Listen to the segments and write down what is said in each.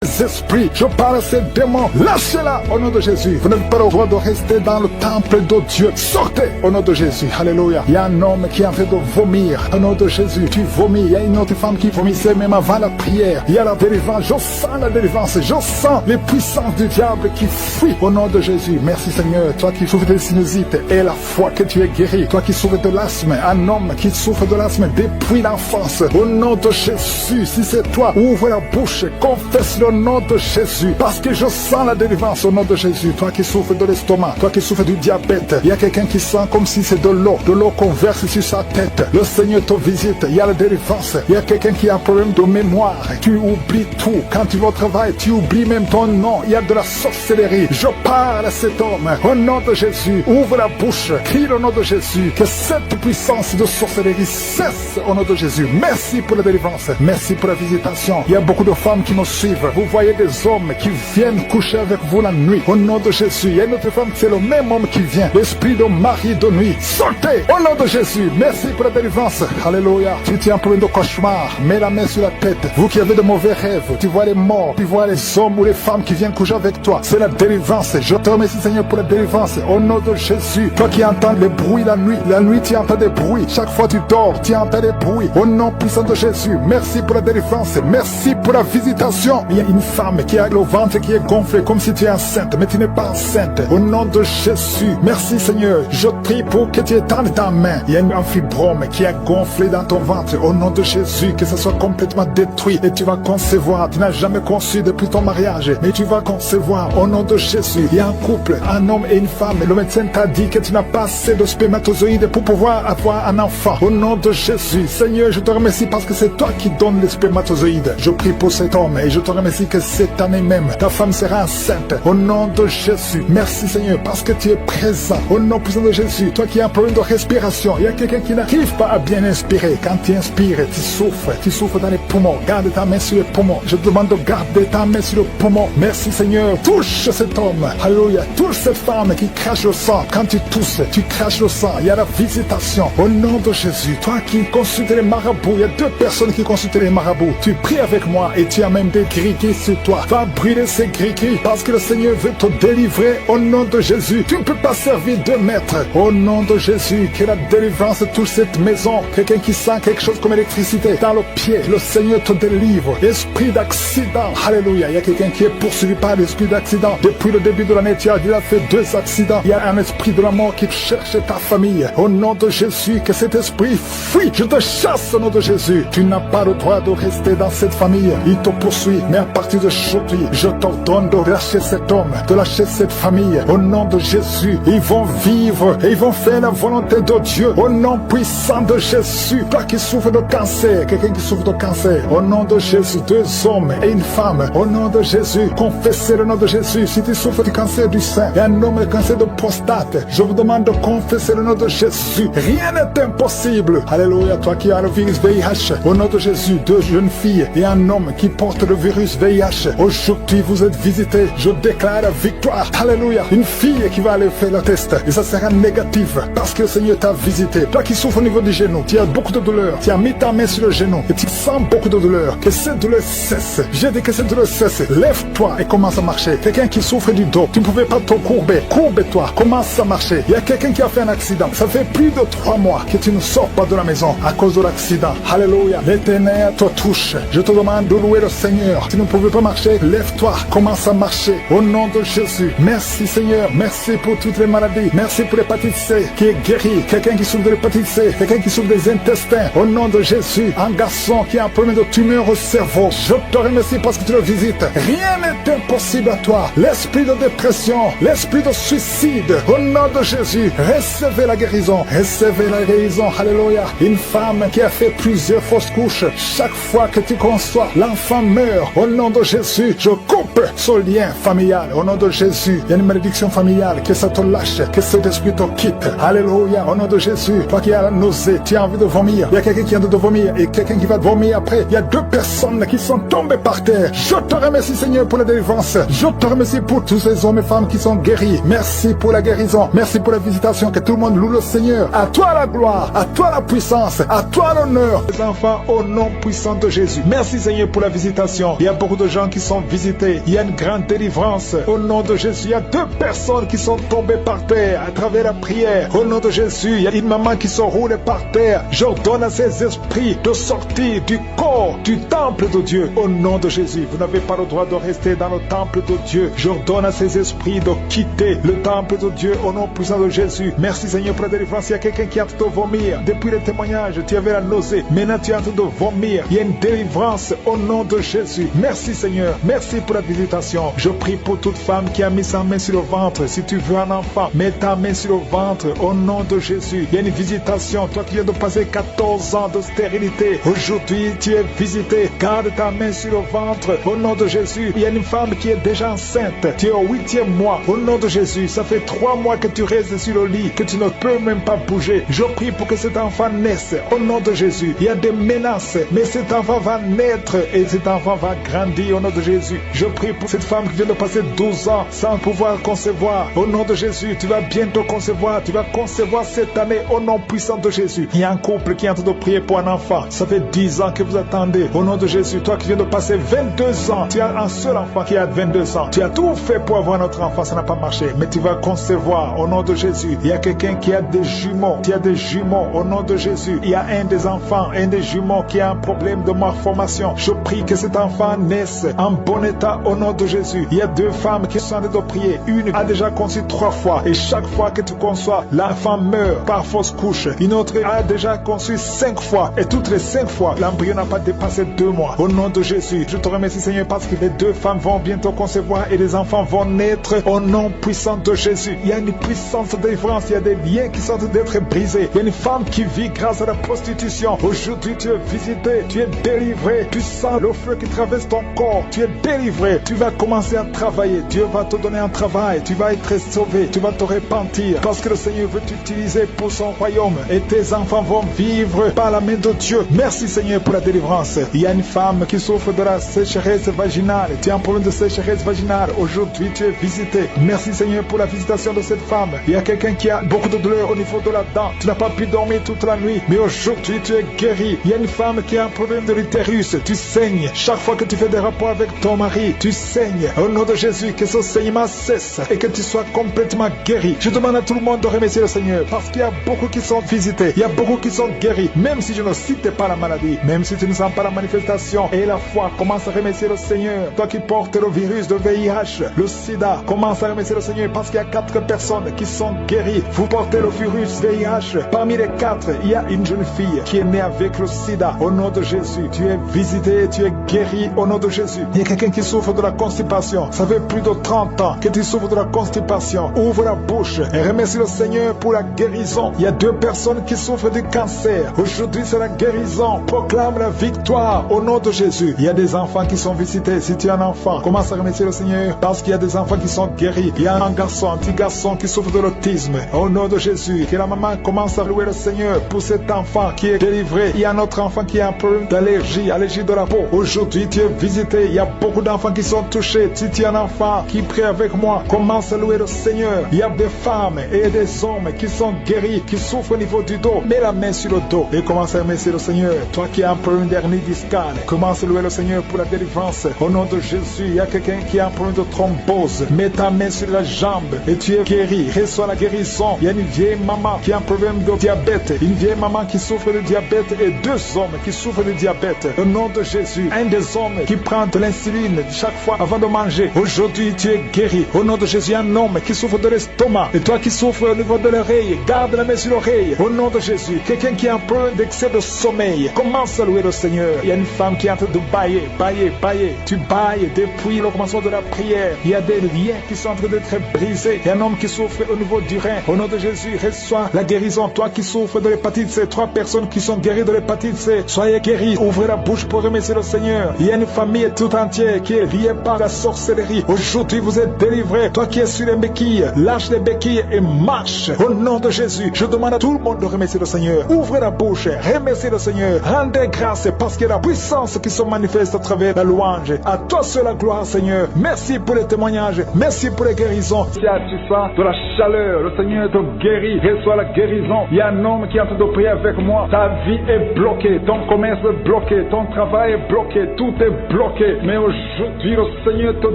esprits, je parle à ces démons, lâchez-la au nom de Jésus. Vous n'êtes pas le droit de rester dans le temple de Dieu. Sortez au nom de Jésus. Alléluia. Il y a un homme qui est en train de vomir au nom de Jésus. Tu vomis. Il y a une autre femme qui vomissait même avant la prière. Il y a la délivrance. Je sens la délivrance. Je sens les puissances du diable qui fuient au nom de Jésus. Merci Seigneur. Toi qui souffres de sinusite et la foi que tu es guéri. Toi qui souffres de l'asthme. Un homme qui souffre de l'asthme depuis l'enfance. Au nom de Jésus. Si c'est toi, ouvre la bouche. Confesse le nom de Jésus. Parce que je sens la délivrance au nom de Jésus. Toi qui souffres de l'estomac. Toi qui souffres du diabète. Il y a quelqu'un qui sent comme si c'est de l'eau qu'on verse sur sa tête. Le Seigneur te visite. Il y a la délivrance. Il y a quelqu'un qui a un problème de mémoire. Tu oublies tout. Quand tu vas au travail, tu oublies même ton nom. Il y a de la sorcellerie. Je parle à cet homme. Au nom de Jésus, ouvre la bouche. Crie le nom de Jésus. Que cette puissance de sorcellerie cesse au nom de Jésus. Merci pour la délivrance. Merci pour la visitation. Il y a beaucoup de femmes qui nous suivent. Vous voyez des hommes qui viennent coucher avec vous la nuit. Au nom de Jésus. Il y a une autre femme, c'est le même homme qui vient. L'esprit de mari de nuit. Sortez au nom de Jésus. Merci pour la délivrance. Alléluia. Tu tiens un problème de cauchemar. Mets la main sur la tête. Vous qui avez de mauvais rêves. Tu vois les morts. Tu vois les hommes ou les femmes qui viennent coucher avec toi. C'est la délivrance. Je te remercie Seigneur pour la délivrance. Au nom de Jésus. Toi qui entends les bruits la nuit. La nuit tu entends des bruits. Chaque fois tu dors, tu entends des bruits. Au nom puissant de Jésus. Merci pour la délivrance. Merci pour la visitation. Il y a une femme qui a le ventre qui est gonflé comme si tu es enceinte. Mais tu n'es pas enceinte. Au nom de Jésus. Merci Seigneur. Je prie pour que tu étendes ta main. Il y a un fibrome qui a gonflé dans ton ventre. Au nom de Jésus, que ce soit complètement détruit. Et tu vas concevoir. Tu n'as jamais conçu depuis ton mariage. Mais tu vas concevoir. Au nom de Jésus. Il y a un couple, un homme et une femme. Et le médecin t'a dit que tu n'as pas assez de spermatozoïdes pour pouvoir avoir un enfant. Au nom de Jésus. Seigneur, je te remercie parce que c'est toi qui donnes les spermatozoïdes. Je prie pour cet homme et je te remercie que cette année même, ta femme sera enceinte. Au nom de Jésus. Merci Seigneur parce que tu es présent. Au nom puissant de Jésus. Toi qui as un problème de respiration. Il y a quelqu'un qui n'arrive pas à bien inspirer. Quand tu inspires, tu souffres. Tu souffres dans les poumons. Garde ta main sur les poumons. Je te demande de garder ta main sur le poumon. Merci Seigneur. Touche cet homme. Alléluia. Touche cette femme qui crache le sang. Quand tu tousses, tu craches le sang. Il y a la visitation. Au nom de Jésus. Toi qui consultes les marabouts. Il y a 2 personnes qui consultent les marabouts. Tu pries avec moi et tu as même des gris-gris sur toi. Va brûler ces gris-gris parce que le Seigneur veut te délivrer. Au nom de Jésus. Tu ne peux pas servir 2 maîtres. Au nom de Jésus. Que la délivrance touche cette maison. Quelqu'un qui sent quelque chose comme électricité dans le pied. Le Seigneur te délivre. Esprit d'accident. Alléluia. Il y a quelqu'un qui est poursuivi par l'esprit d'accident. Depuis le début de l'année, tu as déjà fait 2 accidents. Il y a un esprit de la mort qui cherche ta famille. Au nom de Jésus, que cet esprit fuit. Je te chasse au nom de Jésus. Tu n'as pas le droit de rester dans cette famille. Il te poursuit. Mais à partir de aujourd'hui, je t'ordonne de lâcher cet homme, de lâcher cette famille. Au nom de Jésus, ils vont vivre et ils vont faire la volonté de Dieu. Au nom puissant de Jésus. Toi qui souffres de cancer, quelqu'un qui souffre de cancer. Au nom de Jésus, 2 hommes et une femme. Au nom de Jésus, confessez le nom de Jésus. Si tu souffres du cancer du sein et un homme de cancer de prostate, je vous demande de confesser le nom de Jésus. Rien n'est impossible. Alléluia. Toi qui as le virus VIH, au nom de Jésus, 2 jeunes filles et un homme qui porte le virus VIH. Aujourd'hui, vous êtes visités. Je déclare la victoire. Alléluia. Une fille qui va aller faire le test et ça sera négatif parce que le Seigneur t'a visité. Toi qui souffres au niveau du genou, tu as beaucoup de douleur. Tu as mis ta main sur le genou et tu sens beaucoup de douleur. Que cette douleur cesse. J'ai dit que cette douleur cesse. Lève-toi et commence à marcher. Quelqu'un qui souffre du dos, tu ne pouvais pas te courber. Courbe-toi. Commence à marcher. Il y a quelqu'un qui a fait un accident. Ça fait plus de 3 mois que tu ne sors pas de la maison à cause de l'accident. Alléluia. L'Éternel te touche. Je te demande de louer le Seigneur. Tu ne pouvais pas marcher. Lève-toi. Commence à marcher. Au nom de Jésus. Merci Seigneur. Merci pour toutes les maladies. Merci pour l'hépatite C qui est guérie. Quelqu'un qui souffre de l'hépatite C. Quelqu'un qui souffre des intestins. Au nom de Jésus. Un garçon qui a un problème de tumeur au cerveau. Je te remercie parce que tu le visites. Rien n'est impossible à toi. L'esprit de dépression. L'esprit de suicide. Au nom de Jésus. Recevez la guérison. Recevez la guérison. Alléluia. Une femme qui a fait plusieurs fausses couches. Chaque fois que tu conçois, l'enfant meurt. Au nom de Jésus. Je coupe ce lien familial. Au nom de Jésus. Il y a une malédiction familiale. Que ça te lâche. Que cet esprit te quitte. Alléluia. Au nom de Jésus. Toi qui as la nausée. Tu as envie de vomir. Il y a quelqu'un qui a envie de vomir et quelqu'un qui va vomir après. Il y a 2 personnes qui sont tombées par terre. Je te remercie Seigneur pour la délivrance. Je te remercie pour tous ces hommes et femmes qui sont guéris. Merci pour la guérison. Merci pour la visitation. Que tout le monde loue le Seigneur. À toi la gloire. À toi la puissance. À toi l'honneur. Les enfants au nom puissant de Jésus. Merci Seigneur pour la visitation. Il y a beaucoup beaucoup de gens qui sont visités. Il y a une grande délivrance. Au nom de Jésus, il y a 2 personnes qui sont tombées par terre à travers la prière. Au nom de Jésus, il y a une maman qui se roule par terre. J'ordonne à ces esprits de sortir du corps, du temple de Dieu. Au nom de Jésus, vous n'avez pas le droit de rester dans le temple de Dieu. J'ordonne à ces esprits de quitter le temple de Dieu au nom puissant de Jésus. Merci Seigneur pour la délivrance. Il y a quelqu'un qui est en train de vomir. Depuis le témoignage, tu avais la nausée. Maintenant tu es en train de vomir. Il y a une délivrance au nom de Jésus. Merci Seigneur. Merci pour la visitation. Je prie pour toute femme qui a mis sa main sur le ventre. Si tu veux un enfant, mets ta main sur le ventre au nom de Jésus. Il y a une visitation. Toi qui viens de passer 14 ans de stérilité, aujourd'hui tu es visité. Garde ta main sur le ventre au nom de Jésus. Il y a une femme qui est déjà enceinte. Tu es au 8e mois. Au nom de Jésus, ça fait 3 mois que tu restes sur le lit, que tu ne peux même pas bouger. Je prie pour que cet enfant naisse au nom de Jésus. Il y a des menaces, mais cet enfant va naître et cet enfant va grandir au nom de Jésus. Je prie pour cette femme qui vient de passer 12 ans sans pouvoir concevoir. Au nom de Jésus, tu vas bientôt concevoir. Tu vas concevoir cette année au nom puissant de Jésus. Il y a un couple qui est en train de prier pour un enfant. Ça fait 10 ans que vous attendez. Au nom de Jésus, toi qui viens de passer 22 ans, tu as un seul enfant qui a 22 ans. Tu as tout fait pour avoir notre enfant, ça n'a pas marché. Mais tu vas concevoir au nom de Jésus. Il y a quelqu'un qui a des jumeaux. Tu as des jumeaux au nom de Jésus. Il y a un des enfants, un des jumeaux qui a un problème de malformation. Je prie que cet enfant naisse en bon état au nom de Jésus. Il y a 2 femmes qui sont en train de prier. Une a déjà conçu 3 fois et chaque fois que tu conçois, l'enfant meurt par fausse couche. Une autre a déjà conçu 5 fois et toutes les 5 fois, l'embryon n'a pas dépassé 2 mois. Au nom de Jésus, je te remercie Seigneur parce que les 2 femmes vont bientôt concevoir et les enfants vont naître au nom puissant de Jésus. Il y a une puissance de délivrance, il y a des liens qui sont en train d'être brisés. Il y a une femme qui vit grâce à la prostitution. Aujourd'hui, tu es visité, tu es délivré, tu sens le feu qui traverse ton corps, tu es délivré, tu vas commencer à travailler, Dieu va te donner un travail, tu vas être sauvé, tu vas te repentir parce que le Seigneur veut t'utiliser pour son royaume et tes enfants vont vivre par la main de Dieu. Merci Seigneur pour la délivrance. Il y a une femme qui souffre de la sécheresse vaginale, tu as un problème de sécheresse vaginale, aujourd'hui tu es visité. Merci Seigneur pour la visitation de cette femme. Il y a quelqu'un qui a beaucoup de douleur au niveau de la dent, tu n'as pas pu dormir toute la nuit, mais aujourd'hui tu es guéri. Il y a une femme qui a un problème de l'utérus, tu saignes. Chaque fois que tu fais des rapports avec ton mari, tu saignes. Au nom de Jésus, que ce saignement cesse et que tu sois complètement guéri. Je demande à tout le monde de remercier le Seigneur parce qu'il y a beaucoup qui sont visités, il y a beaucoup qui sont guéris. Même si je ne cite pas la maladie, même si tu ne sens pas la manifestation et la foi, commence à remercier le Seigneur. Toi qui portes le virus de VIH, le sida, commence à remercier le Seigneur parce qu'il y a 4 personnes qui sont guéries. Vous portez le virus VIH. Parmi les 4, il y a une jeune fille qui est née avec le sida. Au nom de Jésus, tu es visité, tu es guéri au nom de Jésus. Il y a quelqu'un qui souffre de la constipation. Ça fait plus de 30 ans que tu souffres de la constipation. Ouvre la bouche et remercie le Seigneur pour la guérison. Il y a 2 personnes qui souffrent du cancer. Aujourd'hui, c'est la guérison. Proclame la victoire au nom de Jésus. Il y a des enfants qui sont visités. Si tu es un enfant, commence à remercier le Seigneur parce qu'il y a des enfants qui sont guéris. Il y a un garçon, un petit garçon qui souffre de l'autisme. Au nom de Jésus, que la maman commence à louer le Seigneur pour cet enfant qui est délivré. Il y a un autre enfant qui a un problème d'allergie, allergie de la peau. Aujourd'hui, tu es visité. Il y a beaucoup d'enfants qui sont touchés. Si tu es un enfant qui prie avec moi, commence à louer le Seigneur. Il y a des femmes et des hommes qui sont guéris, qui souffrent au niveau du dos. Mets la main sur le dos et commence à remercier le Seigneur. Toi qui as un problème d'hernie discale, commence à louer le Seigneur pour la délivrance. Au nom de Jésus, il y a quelqu'un qui a un problème de thrombose. Mets ta main sur la jambe et tu es guéri. Reçois la guérison. Il y a une vieille maman qui a un problème de diabète. Une vieille maman qui souffre de diabète et 2 hommes qui souffrent de diabète. Au nom de Jésus, un des hommes qui prend de l'insuline chaque fois avant de manger. Aujourd'hui, tu es guéri. Au nom de Jésus, un homme qui souffre de l'estomac. Et toi qui souffres au niveau de l'oreille, garde la main sur l'oreille. Au nom de Jésus, quelqu'un qui a un problème d'excès de sommeil, commence à louer le Seigneur. Il y a une femme qui est en train de bailler, bailler, bailler. Tu bailles depuis le commencement de la prière. Il y a des liens qui sont en train d'être brisés. Il y a un homme qui souffre au niveau du rein. Au nom de Jésus, reçois la guérison. Toi qui souffres de l'hépatite C, 3 personnes qui sont guéries de l'hépatite C, soyez guéris. Ouvrez la bouche pour remercier le Seigneur. Il y a une famille tout entière qui est liée par la sorcellerie. Aujourd'hui, vous êtes délivrés. Toi qui es sur les béquilles, lâche les béquilles et marche. Au nom de Jésus, je demande à tout le monde de remercier le Seigneur. Ouvrez la bouche, remerciez le Seigneur. Rendez grâce parce qu'il y a la puissance qui se manifeste à travers la louange. À toi seul la gloire, Seigneur. Merci pour les témoignages. Merci pour les guérisons. Si tu sens de la chaleur, le Seigneur te guérit. Reçois la guérison. Il y a un homme qui est en train de prier avec moi. Ta vie est bloquée. Ton commerce est bloqué. Ton travail est bloqué. Tout est bloqué. bloqué. Mais aujourd'hui, le Seigneur te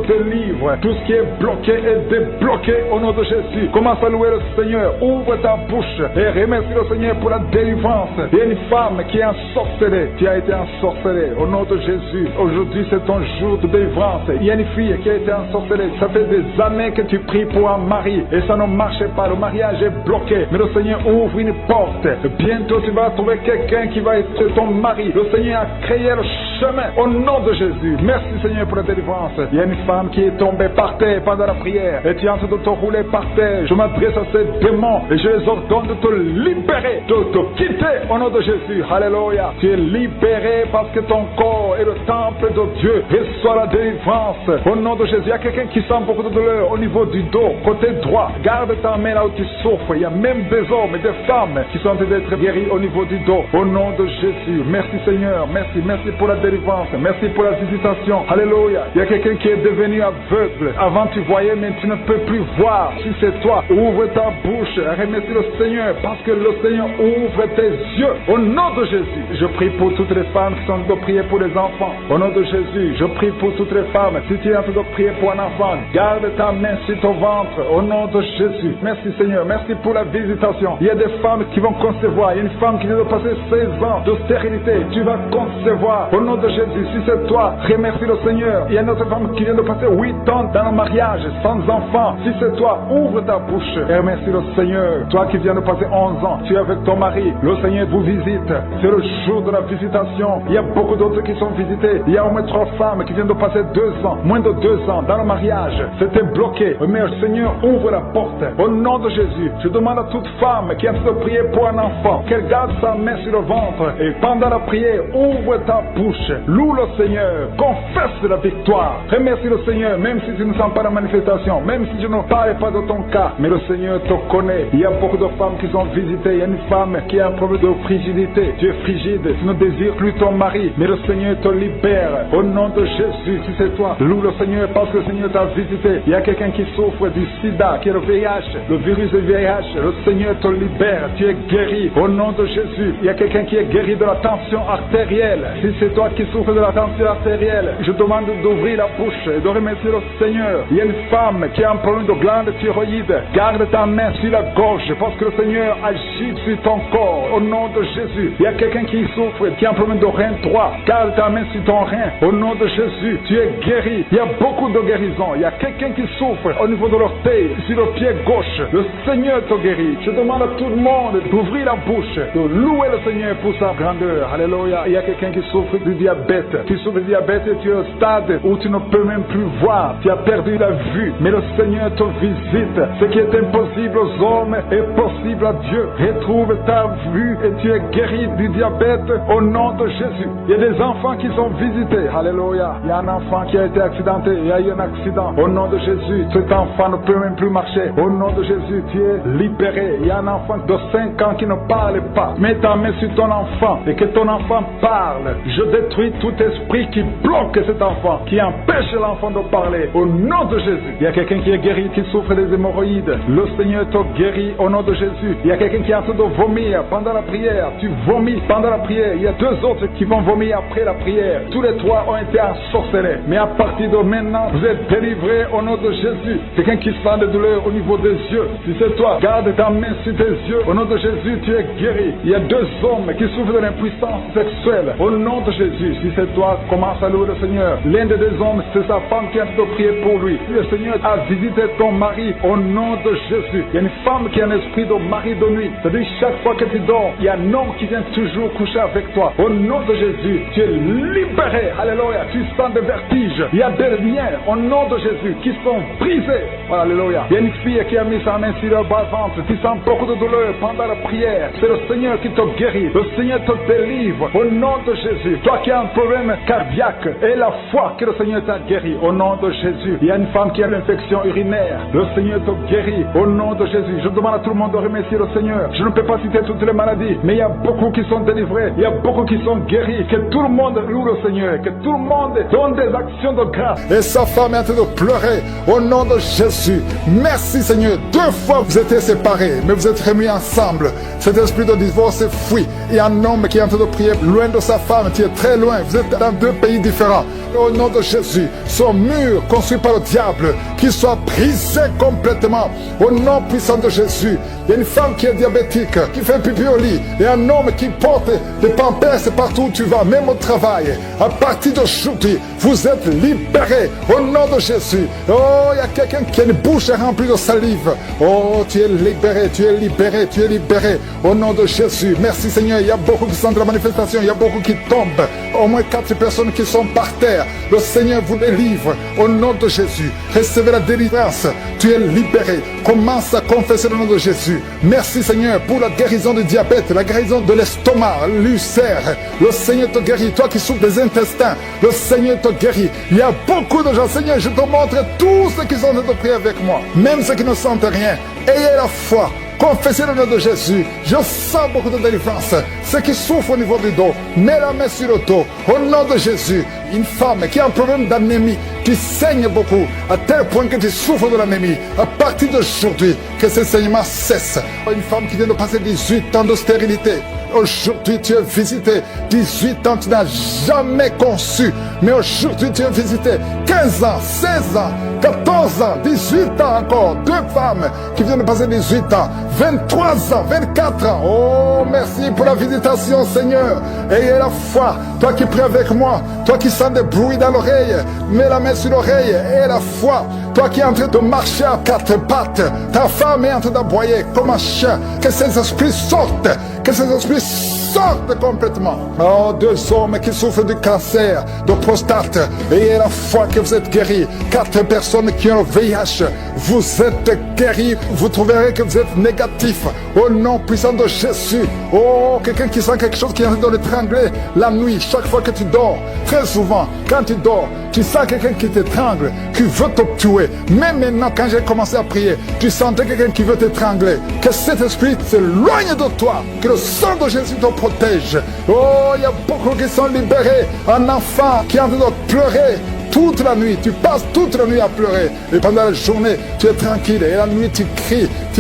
délivre. Tout ce qui est bloqué est débloqué au nom de Jésus. Commence à louer le Seigneur. Ouvre ta bouche et remercie le Seigneur pour la délivrance. Il y a une femme qui est ensorcelée. Tu as été ensorcelée au nom de Jésus. Aujourd'hui, c'est ton jour de délivrance. Il y a une fille qui a été ensorcelée. Ça fait des années que tu pries pour un mari et ça ne marchait pas. Le mariage est bloqué. Mais le Seigneur ouvre une porte. Bientôt, tu vas trouver quelqu'un qui va être ton mari. Le Seigneur a créé le chemin au nom de Jésus. Merci Seigneur pour la délivrance. Il y a une femme qui est tombée par terre pendant la prière et tu es en train de te rouler par terre. Je m'adresse à ces démons et je les ordonne de te libérer, de te quitter au nom de Jésus. Alléluia. Tu es libéré parce que ton corps est le temple de Dieu. Reçois la délivrance au nom de Jésus. Il y a quelqu'un qui sent beaucoup de douleur au niveau du dos, côté droit. Garde ta main là où tu souffres. Il y a même des hommes et des femmes qui sont en train d'être guéris au niveau du dos. Au nom de Jésus. Merci Seigneur. Merci. Merci pour la délivrance. Merci pour la visitation. Alléluia. Il y a quelqu'un qui est devenu aveugle. Avant tu voyais, mais tu ne peux plus voir. Si c'est toi, ouvre ta bouche. Remercie le Seigneur parce que le Seigneur ouvre tes yeux. Au nom de Jésus. Je prie pour toutes les femmes qui sont en train de prier pour les enfants. Au nom de Jésus. Je prie pour toutes les femmes. Si tu es en train de prier pour un enfant, garde ta main sur ton ventre. Au nom de Jésus. Merci Seigneur. Merci pour la visitation. Il y a des femmes qui vont concevoir. Il y a une femme qui vient de passer 16 ans de stérilité. Tu vas concevoir. Au nom de Jésus. Si c'est toi, remercie le Seigneur. Il y a une autre femme qui vient de passer 8 ans dans le mariage, sans enfant. Si c'est toi, ouvre ta bouche et remercie le Seigneur. Toi qui viens de passer 11 ans, tu es avec ton mari. Le Seigneur vous visite. C'est le jour de la visitation. Il y a beaucoup d'autres qui sont visités. Il y a au moins 3 femmes qui viennent de passer 2 ans, moins de 2 ans dans le mariage. C'était bloqué. Mais le Seigneur ouvre la porte. Au nom de Jésus, je demande à toute femme qui a envie de prier pour un enfant qu'elle garde sa main sur le ventre et pendant la prière, ouvre ta bouche. Loue le Seigneur. Confesse la victoire. Remercie le Seigneur, même si tu ne sens pas la manifestation, même si je ne parle pas de ton cas. Mais le Seigneur te connaît. Il y a beaucoup de femmes qui sont visitées. Il y a une femme qui a un problème de frigidité. Tu es frigide. Tu ne désires plus ton mari. Mais le Seigneur te libère. Au nom de Jésus, si c'est toi, loue le Seigneur parce que le Seigneur t'a visité. Il y a quelqu'un qui souffre du sida, qui est le VIH, le virus du VIH. Le Seigneur te libère. Tu es guéri. Au nom de Jésus. Il y a quelqu'un qui est guéri de la tension artérielle. Si c'est toi qui souffres de la tension artérielle, je demande d'ouvrir la bouche et de remercier le Seigneur. Il y a une femme qui a un problème de glande thyroïde. Garde ta main sur la gorge parce que le Seigneur agit sur ton corps. Au nom de Jésus. Il y a quelqu'un qui souffre, qui a un problème de rein droit. Garde ta main sur ton rein. Au nom de Jésus. Tu es guéri. Il y a beaucoup de guérisons. Il y a quelqu'un qui souffre au niveau de l'orteil, sur le pied gauche. Le Seigneur te guérit. Je demande à tout le monde d'ouvrir la bouche, de louer le Seigneur pour sa grandeur. Alléluia. Il y a quelqu'un qui souffre du diabète. Tu souffres du diabète et tu es au stade où tu ne peux même plus voir. Tu as perdu la vue. Mais le Seigneur te visite. Ce qui est impossible aux hommes est possible à Dieu. Retrouve ta vue et tu es guéri du diabète au nom de Jésus. Il y a des enfants qui sont visités. Alléluia. Il y a un enfant qui a été accidenté. Il y a eu un accident. Au nom de Jésus, cet enfant ne peut même plus marcher. Au nom de Jésus, tu es libéré. Il y a un enfant de 5 ans qui ne parle pas. Mets ta main sur ton enfant et que ton enfant parle. Je détruis tout esprit qui bloque cet enfant, qui empêche l'enfant de parler. Au nom de Jésus. Il y a quelqu'un qui est guéri, qui souffre des hémorroïdes. Le Seigneur te guérit au nom de Jésus. Il y a quelqu'un qui est en train de vomir pendant la prière. Tu vomis pendant la prière. Il y a 2 autres qui vont vomir après la prière. Tous les 3 ont été ensorcelés. Mais à partir de maintenant, vous êtes délivrés au nom de Jésus. Quelqu'un qui sent des douleurs au niveau des yeux. Si c'est toi, garde ta main sur tes yeux. Au nom de Jésus, tu es guéri. Il y a 2 hommes qui souffrent de l'impuissance sexuelle. Au nom de Jésus, si c'est toi, commence à louer le Seigneur. L'un des 2 hommes, c'est sa femme qui a de prier pour lui. Si le Seigneur a visité ton mari, au nom de Jésus. Il y a une femme qui a un esprit de mari de nuit. C'est-à-dire, chaque fois que tu dors, il y a un homme qui vient toujours coucher avec toi. Au nom de Jésus, tu es libéré. Alléluia. Tu sens des vertiges. Il y a des liens, au nom de Jésus, qui sont brisés. Alléluia. Il y a une fille qui a mis sa main sur le bas-ventre. Tu sens beaucoup de douleur pendant la prière. C'est le Seigneur qui te guérit. Le Seigneur te délivre. Au nom de Jésus. Toi qui as un problème cardiaque, et la foi que le Seigneur t'a guéri. Au nom de Jésus. Il y a une femme qui a l'infection urinaire. Le Seigneur te guérit. Au nom de Jésus. Je demande à tout le monde de remercier le Seigneur. Je ne peux pas citer toutes les maladies, mais il y a beaucoup qui sont délivrés. Il y a beaucoup qui sont guéris. Que tout le monde loue le Seigneur. Que tout le monde donne des actions de grâce. Et sa femme est en train de pleurer. Au nom de Jésus. Jésus. Merci Seigneur. 2 fois vous étiez séparés, mais vous êtes remis ensemble. Cet esprit de divorce est fui. Il y a un homme qui est en train de prier loin de sa femme, qui est très loin. Vous êtes dans 2 pays différents. Au nom de Jésus, son mur construit par le diable, qu'il soit brisé complètement. Au nom puissant de Jésus, il y a une femme qui est diabétique, qui fait pipi au lit, et un homme qui porte des pampers partout où tu vas, même au travail. À partir d'aujourd'hui, vous êtes libérés au nom de Jésus. Oh, il y a quelqu'un qui a une bouche remplie de salive. Oh, tu es libéré, tu es libéré, tu es libéré au nom de Jésus. Merci Seigneur. Il y a beaucoup qui sont de la manifestation, il y a beaucoup qui tombent. Au moins 4 personnes qui sont par terre. Le Seigneur vous les livre au nom de Jésus. Recevez la délivrance. Tu es libéré. Commence à confesser le nom de Jésus. Merci Seigneur pour la guérison du diabète, la guérison de l'estomac, l'ulcère. Le Seigneur te guérit. Toi qui souffres des intestins, le Seigneur te guérit. Il y a beaucoup de gens. Seigneur, je te montre tous ceux qui sont en train de prier avec moi, même ceux qui ne sentent rien. Ayez la foi. Confessez le nom de Jésus. Je sens beaucoup de délivrance. Ceux qui souffrent au niveau du dos, mets la main sur le dos. Au nom de Jésus, une femme qui a un problème d'anémie, qui saigne beaucoup, à tel point que tu souffres de l'anémie, à partir d'aujourd'hui, que ce saignement cesse. Une femme qui vient de passer 18 ans de stérilité. Aujourd'hui tu es visité. 18 ans tu n'as jamais conçu, mais aujourd'hui tu es visité. 15 ans, 16 ans, 14 ans, 18 ans encore. 2 femmes qui viennent de passer 18 ans, 23 ans, 24 ans. Oh, merci pour la visitation Seigneur. Ayez la foi. Toi qui pries avec moi, toi qui sens des bruits dans l'oreille, mets la main sur l'oreille. Ayez la foi. Toi qui es en train de marcher à 4 pattes, ta femme est en train d'aboyer comme un chien. Que ces esprits sortent. Que ces esprits sortent complètement. Oh, 2 hommes qui souffrent du cancer de prostate. Ayez la foi que vous êtes guéris. 4 personnes qui ont le VIH. Vous êtes guéris. Vous trouverez que vous êtes négatif. Au nom puissant de Jésus. Oh, quelqu'un qui sent quelque chose qui est en train de l'étrangler la nuit, chaque fois que tu dors. Très souvent, quand tu dors, tu sens quelqu'un qui t'étrangle, qui veut te tuer. Même maintenant, quand j'ai commencé à prier, tu sentais quelqu'un qui veut t'étrangler. Que cet esprit s'éloigne de toi. Que le sang de Jésus te protège. Oh, il y a beaucoup qui sont libérés. Un enfant qui est en train de pleurer toute la nuit, tu passes toute la nuit à pleurer. Et pendant la journée, tu es tranquille. Et la nuit, tu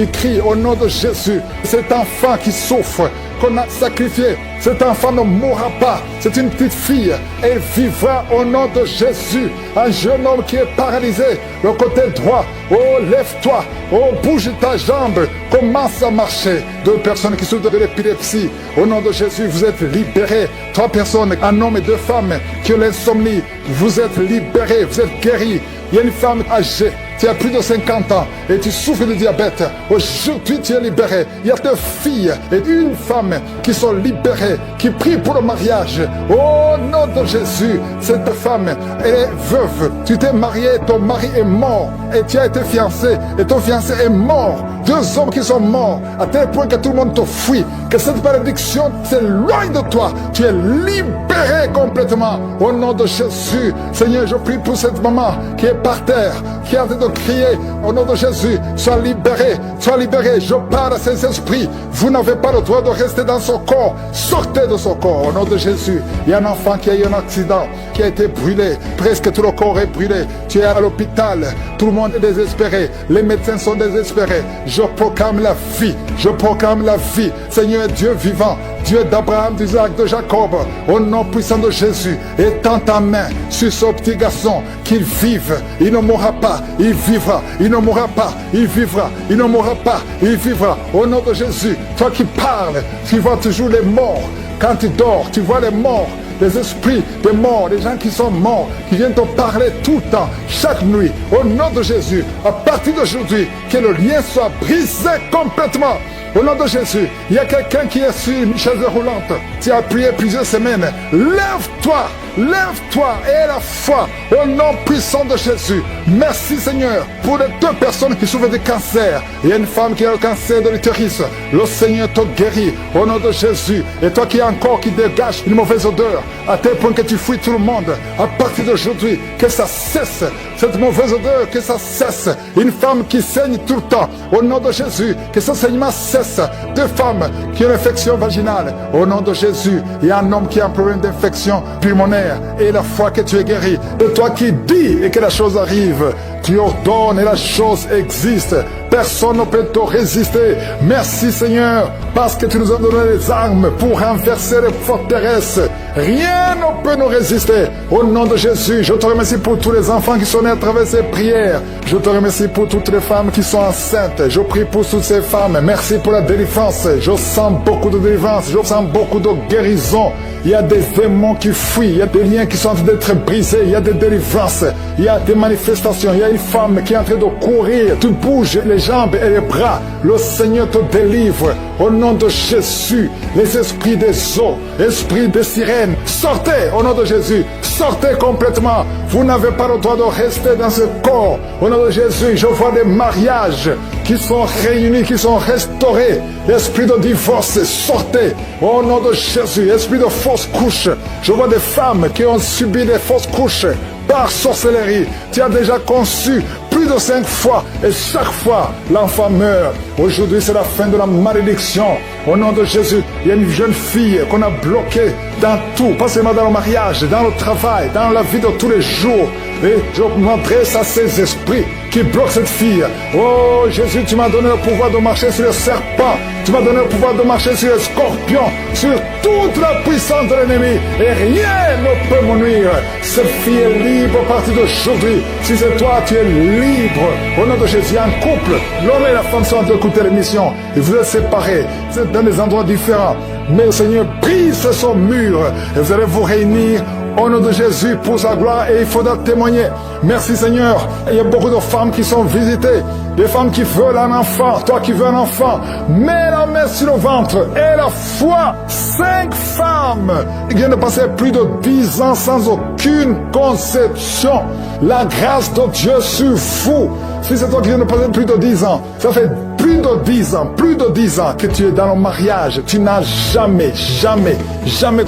cries au nom de Jésus. Cet enfant qui souffre, qu'on a sacrifié, cet enfant ne mourra pas. C'est une petite fille. Elle vivra au nom de Jésus. Un jeune homme qui est paralysé, le côté droit. Oh, lève-toi. Oh, bouge ta jambe. Commence à marcher. 2 personnes qui souffrent de l'épilepsie. Au nom de Jésus, vous êtes libérés. 3 personnes, un homme et 2 femmes qui ont l'insomnie. Vous êtes libérés. Vous êtes guéris. Il y a une femme âgée. Tu as plus de 50 ans et tu souffres de diabète. Aujourd'hui, tu es libéré. Il y a 2 filles et une femme qui sont libérées, qui prient pour le mariage. Au nom de Jésus, cette femme, elle est veuve. Tu t'es marié, ton mari est mort et tu as été fiancé et ton fiancé est mort. 2 hommes qui sont morts à tel point que tout le monde te fuit. Que cette malédiction s'éloigne de toi. Tu es libéré complètement. Au nom de Jésus, Seigneur, je prie pour cette maman qui est par terre, qui est en train de crier. Au nom de Jésus, sois libéré, sois libéré. Je parle à ces esprits. Vous n'avez pas le droit de rester dans son corps. Sortez de son corps. Au nom de Jésus, il y a un enfant qui a eu un accident, qui a été brûlé. Presque tout le corps est brûlé. Tu es à l'hôpital. Tout le monde est désespéré. Les médecins sont désespérés. Je proclame la vie. Je proclame la vie. Seigneur Dieu vivant, Dieu d'Abraham, d'Isaac, de Jacob, au nom puissant de Jésus, étends ta main sur ce petit garçon, qu'il vive, il ne mourra pas, il vivra, il ne mourra pas, il vivra, il ne mourra pas, il vivra, au nom de Jésus. Toi qui parles, tu vois toujours les morts. Quand tu dors, tu vois les morts, les esprits des morts, les gens qui sont morts, qui viennent te parler tout le temps, chaque nuit, au nom de Jésus. À partir d'aujourd'hui, que le lien soit brisé complètement. Au nom de Jésus, il y a quelqu'un qui est sur une chaise roulante. Tu as prié plusieurs semaines. Lève-toi, lève-toi et la foi au nom puissant de Jésus. Merci Seigneur pour les 2 personnes qui souffrent de cancer. Il y a une femme qui a le cancer de l'utérus. Le Seigneur te guérit au nom de Jésus. Et toi qui as un corps qui dégage une mauvaise odeur, à tel point que tu fuis tout le monde. À partir d'aujourd'hui, que ça cesse, cette mauvaise odeur, que ça cesse. Une femme qui saigne tout le temps, au nom de Jésus, que ce saignement cesse. Deux femmes qui ont une infection vaginale, au nom de Jésus. Il y a un homme qui a un problème d'infection pulmonaire, et la foi que tu es guéri. De toi qui dis et que la chose arrive, tu ordonnes et la chose existe. Personne ne peut te résister. Merci Seigneur, parce que tu nous as donné les armes pour renverser les forteresses. Rien ne peut nous résister. Au nom de Jésus, je te remercie pour tous les enfants qui sont nés à travers ces prières. Je te remercie pour toutes les femmes qui sont enceintes. Je prie pour toutes ces femmes. Merci pour la délivrance. Je sens beaucoup de délivrance. Je sens beaucoup de guérison. Il y a des démons qui fuient. Il y a des liens qui sont en train d'être brisés. Il y a des délivrances. Il y a des manifestations. Il y a une femme qui est en train de courir. Tu bouges les jambes et les bras. Le Seigneur te délivre. Au nom de Jésus, les esprits des eaux, esprits des sirènes, sortez au nom de Jésus. Sortez complètement. Vous n'avez pas le droit de rester dans ce corps. Au nom de Jésus, je vois des mariages qui sont réunis, qui sont restaurés. Esprit de divorce, sortez. Au nom de Jésus, esprit de fausse couche. Je vois des femmes qui ont subi des fausses couches par sorcellerie. Tu as déjà conçu plus de 5 fois et chaque fois l'enfant meurt. Aujourd'hui c'est la fin de la malédiction. Au nom de Jésus, il y a une jeune fille qu'on a bloquée dans tout, pas seulement dans le mariage, dans le travail, dans la vie de tous les jours. Et je m'adresse à ces esprits qui bloquent cette fille. Oh Jésus, tu m'as donné le pouvoir de marcher sur les serpents. Tu m'as donné le pouvoir de marcher sur les scorpions, sur toute la puissance de l'ennemi. Et rien ne peut me nuire. Cette fille est libre à partir d'aujourd'hui. Si c'est toi, tu es libre. Au nom de Jésus, un couple, l'homme et la femme sont en train d'écouter l'émission. Et vous êtes séparés. Vous êtes dans des endroits différents. Mais le Seigneur brise son mur. Et vous allez vous réunir au nom de Jésus pour sa gloire, et il faudra témoigner. Merci Seigneur. Il y a beaucoup de femmes qui sont visitées, des femmes qui veulent un enfant. Toi qui veux un enfant, mets la main sur le ventre et la foi. 5 femmes qui viennent de passer plus de 10 ans sans aucune conception. La grâce de Dieu sur vous. Si c'est toi qui viens de passer plus de 10 ans, ça fait plus de 10 ans que tu es dans le mariage, tu n'as jamais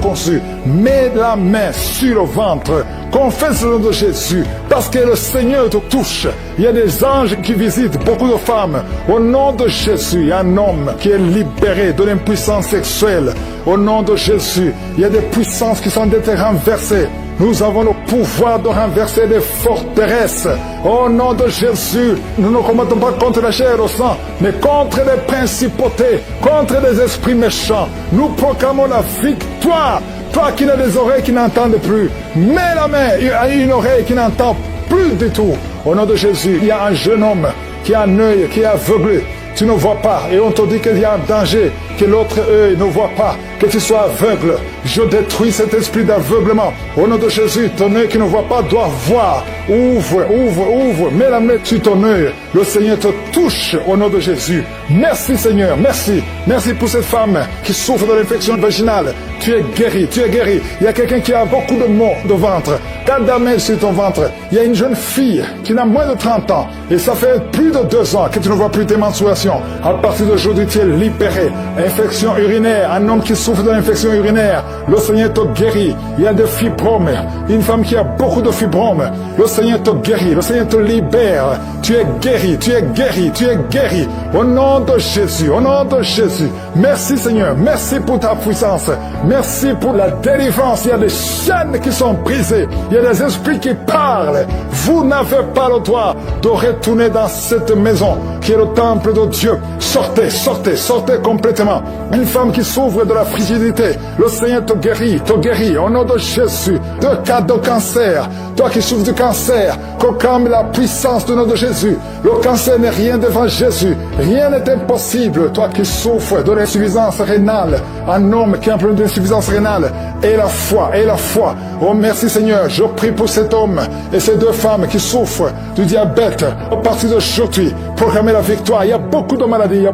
conçu. Mets la main sur le ventre, confesse le nom de Jésus, parce que le Seigneur te touche. Il y a des anges qui visitent beaucoup de femmes. Au nom de Jésus, il y a un homme qui est libéré de l'impuissance sexuelle. Au nom de Jésus, il y a des puissances qui sont d'être renversées. Nous avons le pouvoir de renverser des forteresses. Au nom de Jésus, nous ne combattons pas contre la chair et le sang, mais contre les principautés, contre les esprits méchants. Nous proclamons la victoire. Toi qui n'as des oreilles qui n'entendent plus, mets la main à une oreille qui n'entend plus du tout. Au nom de Jésus, il y a un jeune homme qui a un œil qui est aveuglé. Tu ne vois pas et on te dit qu'il y a un danger, que l'autre œil ne voit pas, que tu sois aveugle. Je détruis cet esprit d'aveuglement. Au nom de Jésus, ton œil qui ne voit pas doit voir. Ouvre, mets la main sur ton œil. Le Seigneur te touche au nom de Jésus. Merci Seigneur, merci pour cette femme qui souffre de l'infection vaginale. Tu es guéri. Il y a quelqu'un qui a beaucoup de maux de ventre. Garde la main sur ton ventre. Il y a une jeune fille qui n'a moins de 30 ans et ça fait plus de 2 ans que tu ne vois plus tes menstruations. À partir d'aujourd'hui, tu es libéré. Infection urinaire, un homme qui souffre de l'infection urinaire, le Seigneur te guérit. Il y a des fibromes, une femme qui a beaucoup de fibromes, le Seigneur te guérit, le Seigneur te libère. Tu es guéri. Au nom de Jésus, merci Seigneur, merci pour ta puissance, merci pour la délivrance. Il y a des chaînes qui sont brisées, il y a des esprits qui parlent. Vous n'avez pas le droit de retourner dans cette maison qui est le temple de Dieu. Sortez complètement. Une femme qui souffre de la frigidité, le Seigneur te guérit au nom de Jésus. De cas de cancer, toi qui souffres du cancer, proclame la puissance du nom de Jésus. Le cancer n'est rien devant Jésus, rien n'est impossible. Toi qui souffres de l'insuffisance rénale, un homme qui a un problème d'insuffisance rénale, et la foi. Oh merci Seigneur, je prie pour cet homme et ces 2 femmes qui souffrent du diabète. À partir d'aujourd'hui, proclamer la victoire. Il y a beaucoup de maladies.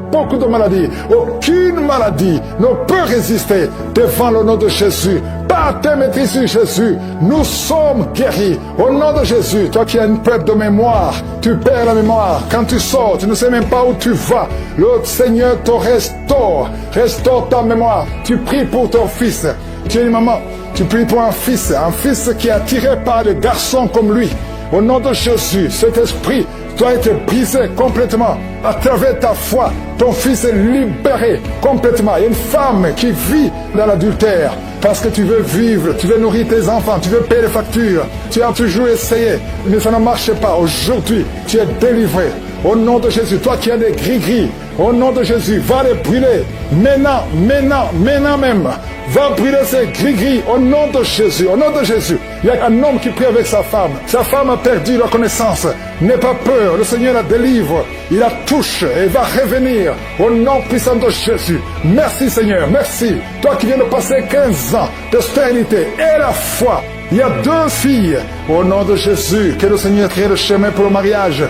Aucune maladie ne peut résister devant le nom de Jésus. Par tes maîtrises sur Jésus, nous sommes guéris. Au nom de Jésus, toi qui as une perte de mémoire, tu perds la mémoire. Quand tu sors, tu ne sais même pas où tu vas. Le Seigneur te restaure ta mémoire. Tu pries pour ton fils. Tu es une maman, tu pries pour un fils qui est attiré par des garçons comme lui. Au nom de Jésus, cet esprit doit être brisé complètement. À travers ta foi, ton fils est libéré complètement. Il y a une femme qui vit dans l'adultère parce que tu veux vivre, tu veux nourrir tes enfants, tu veux payer les factures. Tu as toujours essayé, mais ça ne marche pas. Aujourd'hui, tu es délivré. Au nom de Jésus, toi qui as des gris-gris, au nom de Jésus, va les brûler. Maintenant même. Va brûler ces gris-gris au nom de Jésus, au nom de Jésus. Il y a un homme qui prie avec sa femme. Sa femme a perdu la connaissance. N'aie pas peur, le Seigneur la délivre. Il la touche et va revenir au nom puissant de Jésus. Merci Seigneur, merci. Toi qui viens de passer 15 ans de stérilité et la foi. Il y a 2 filles. Au nom de Jésus, que le Seigneur crée le chemin pour le mariage.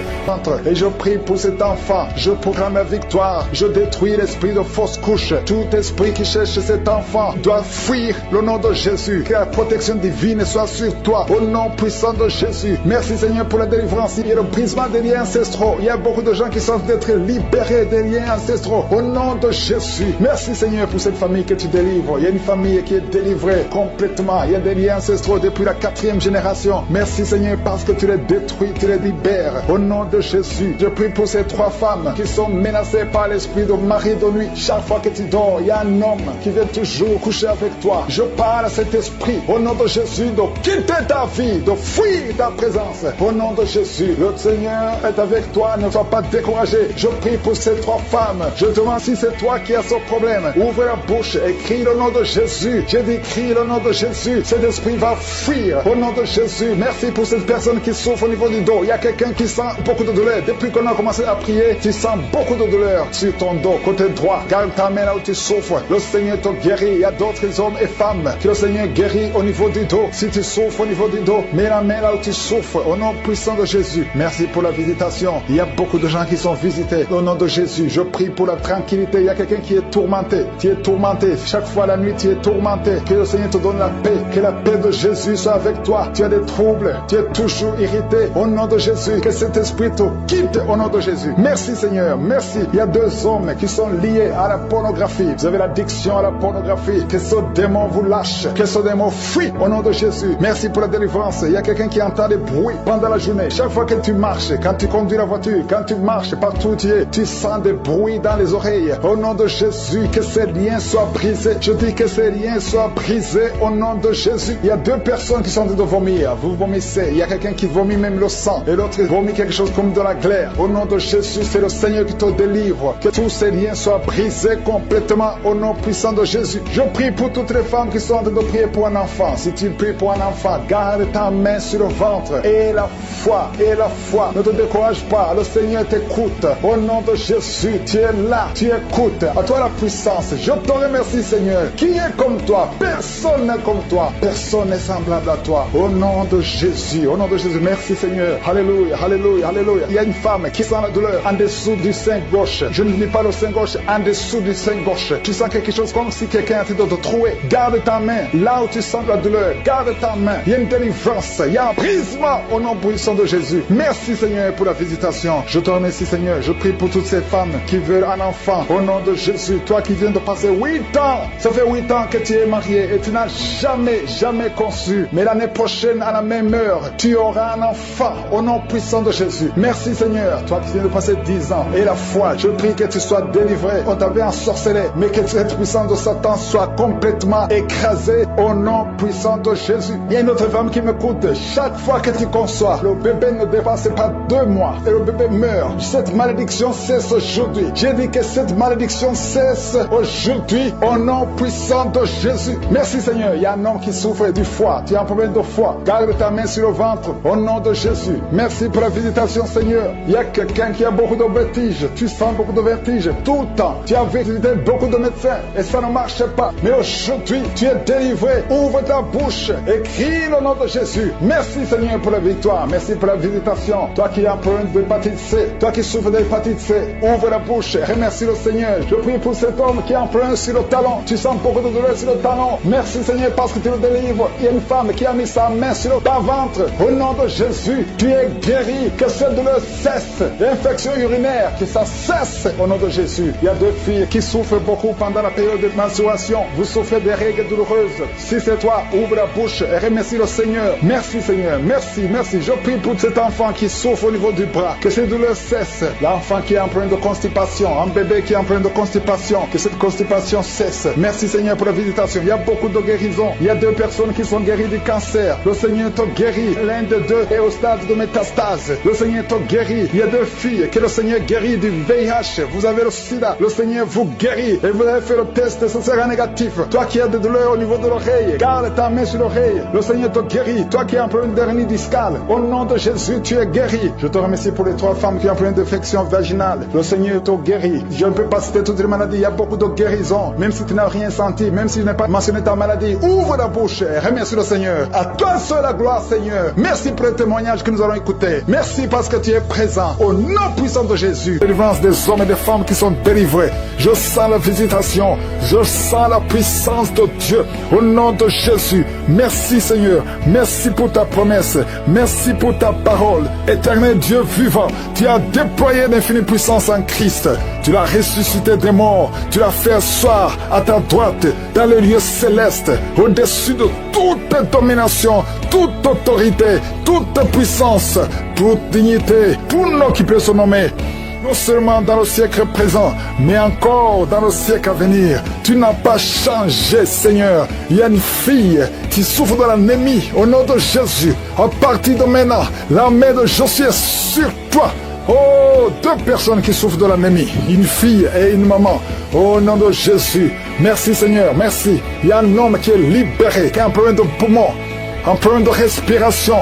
Et je prie pour cet enfant. Je proclame la victoire. Je détruis l'esprit de fausse couche. Tout esprit qui cherche cet enfant doit fuir le nom de Jésus. Que la protection divine soit sur toi. Au nom puissant de Jésus. Merci Seigneur pour la délivrance. Il y a le brisement des liens ancestraux. Il y a beaucoup de gens qui sont d'être libérés des liens ancestraux. Au nom de Jésus. Merci Seigneur pour cette famille que tu délivres. Il y a une famille qui est délivrée complètement. Il y a des liens ancestraux depuis la 4e génération. Merci Seigneur parce que tu les détruis, tu les libères. Au nom de Jésus, je prie pour ces 3 femmes qui sont menacées par l'esprit de mari de nuit. Chaque fois que tu dors, il y a un homme qui vient toujours coucher avec toi. Je parle à cet esprit, au nom de Jésus, de quitter ta vie, de fuir ta présence. Au nom de Jésus, le Seigneur est avec toi, ne sois pas découragé. Je prie pour ces 3 femmes. Je te demande si c'est toi qui as ce problème. Ouvre la bouche et crie le nom de Jésus. J'ai dit crie le nom de Jésus. Cet esprit va fuir au nom de Jésus. Merci pour cette personne qui souffre au niveau du dos. Il y a quelqu'un qui sent beaucoup de douleur. Depuis qu'on a commencé à prier, tu sens beaucoup de douleur sur ton dos, côté droit. Garde ta main là où tu souffres. Le Seigneur te guérit. Il y a d'autres hommes et femmes que le Seigneur guérit au niveau du dos. Si tu souffres au niveau du dos, mets la main là où tu souffres. Au nom puissant de Jésus. Merci pour la visitation. Il y a beaucoup de gens qui sont visités. Au nom de Jésus, je prie pour la tranquillité. Il y a quelqu'un qui est tourmenté. Tu es tourmenté. Chaque fois la nuit, tu es tourmenté. Que le Seigneur te donne la paix. Que la paix de Jésus soit avec toi. Tu as des troubles. Tu es toujours irrité. Au nom de Jésus, que cet esprit te quitte au nom de Jésus. Merci Seigneur, merci. Il y a 2 hommes qui sont liés à la pornographie. Vous avez l'addiction à la pornographie. Que ce démon vous lâche. Que ce démon fuit au nom de Jésus. Merci pour la délivrance. Il y a quelqu'un qui entend des bruits pendant la journée. Chaque fois que tu marches, quand tu conduis la voiture, quand tu marches partout où tu es, tu sens des bruits dans les oreilles. Au nom de Jésus, que ces liens soient brisés. Je dis que ces liens soient brisés au nom de Jésus. Il y a 2 personnes qui sont en train de vomir. Vous vomissez. Il y a quelqu'un qui vomit même le sang. Et l'autre vomit quelque chose comme de la glaire. Au nom de Jésus, c'est le Seigneur qui te délivre. Que tous ces liens soient brisés complètement au nom puissant de Jésus. Je prie pour toutes les femmes qui sont en train de prier pour un enfant. Si tu pries pour un enfant, garde ta main sur le ventre. Et la foi. Ne te décourage pas. Le Seigneur t'écoute. Au nom de Jésus, tu es là. Tu écoutes. À toi la puissance. Je te remercie Seigneur. Qui est comme toi? Personne n'est comme toi. Personne n'est semblable à toi. Au nom de Jésus. Au nom de Jésus. Merci Seigneur. Alléluia. Alléluia. Alléluia. Il y a une femme qui sent la douleur en dessous du sein gauche. Je ne dis pas le sein gauche, en dessous du sein gauche. Tu sens quelque chose comme si quelqu'un était de te trouver. Garde ta main là où tu sens la douleur. Garde ta main. Il y a une délivrance. Il y a un brisement au nom puissant de Jésus. Merci Seigneur pour la visitation. Je te remercie Seigneur. Je prie pour toutes ces femmes qui veulent un enfant. Au nom de Jésus. Toi qui viens de passer 8 ans. Ça fait 8 ans que tu es marié et tu n'as jamais conçu. Mais l'année prochaine à la même heure, tu auras un enfant. Au nom puissant de Jésus. Merci Seigneur. Toi qui viens de passer 10 ans. Et la foi. Je prie que tu sois délivré. On t'avait ensorcelé. Mais que cette puissance de Satan soit complètement écrasée. Au nom puissant de Jésus. Il y a une autre femme qui m'écoute. Chaque fois que tu conçois, le bébé ne dépasse pas 2 mois. Et le bébé meurt. Cette malédiction cesse aujourd'hui. J'ai dit que cette malédiction cesse aujourd'hui. Au nom puissant de Jésus. Merci Seigneur. Il y a un homme qui souffre du foie. Tu as un problème de foie. Garde ta main sur le ventre. Au nom de Jésus. Merci pour la visitation Seigneur. Il y a quelqu'un qui a beaucoup de vertiges. Tu sens beaucoup de vertiges tout le temps. Tu as visité beaucoup de médecins et ça ne marche pas. Mais aujourd'hui, tu es délivré. Ouvre ta bouche et crie le nom de Jésus. Merci Seigneur pour la victoire. Merci pour la visitation. Toi qui as un problème d'hépatite C. Toi qui souffres d'hépatite C. Ouvre la bouche. Remercie le Seigneur. Je prie pour cet homme qui a un problème sur le talon. Tu sens beaucoup de douleur sur le talon. Merci Seigneur parce que tu le délivres. Il y a une femme qui a mis sa main sur le bas-ventre, au nom de Jésus, tu es guéri, que cette douleur cesse. L'infection urinaire, que ça cesse au nom de Jésus. Il y a 2 filles qui souffrent beaucoup pendant la période de menstruation. Vous souffrez des règles douloureuses. Si c'est toi, ouvre la bouche et remercie le Seigneur. Merci Seigneur, merci, merci. Je prie pour cet enfant qui souffre au niveau du bras, que cette douleur cesse. L'enfant qui est empreint de constipation, un bébé qui est empreint de constipation, que cette constipation cesse. Merci Seigneur pour la visitation. Il y a beaucoup de guérisons. Il y a 2 personnes qui sont guéries du cancer. Le Seigneur te guérit. L'un de 2 est au stade de métastase. Le Seigneur te guérit. Il y a 2 filles que le Seigneur guérit du VIH. Vous avez le sida. Le Seigneur vous guérit. Et vous avez fait le test, ce sera négatif. Toi qui as des douleurs au niveau de l'oreille, garde ta main sur l'oreille. Le Seigneur te guérit. Toi qui as un problème d'hernie discale, au nom de Jésus, tu es guéri. Je te remercie pour les 3 femmes qui ont un problème d'infection vaginale. Le Seigneur te guérit. Je ne peux pas citer toutes les maladies. Il y a beaucoup de guérisons. Même si tu n'as rien senti, même si je n'ai pas mentionné ta maladie, ouvre la bouche et remercie le Seigneur. À toi seul la gloire, Seigneur. Merci pour le témoignage que nous allons écouter. Merci parce que tu es présent. Au nom puissant de Jésus. Délivrance des hommes et des femmes qui sont délivrés. Je sens la visitation. Je sens la puissance de Dieu. Au nom de Jésus. Merci Seigneur. Merci pour ta promesse. Merci pour ta parole. Éternel Dieu vivant. Tu as déployé l'infinie puissance en Christ. Tu l'as ressuscité des morts. Tu l'as fait asseoir à ta droite dans les lieux célestes, au-dessus de toute domination, toute autorité, toute puissance, toute dignité, tout nom qui peut se nommer. Non seulement dans le siècle présent, mais encore dans le siècle à venir. Tu n'as pas changé, Seigneur. Il y a une fille qui souffre de l'anémie au nom de Jésus. À partir de maintenant, la main de Josué est sur toi. Oh, 2 personnes qui souffrent de l'anémie, une fille et une maman. Au nom de Jésus, merci Seigneur, merci. Il y a un homme qui est libéré, qui a un problème de poumon, un problème de respiration.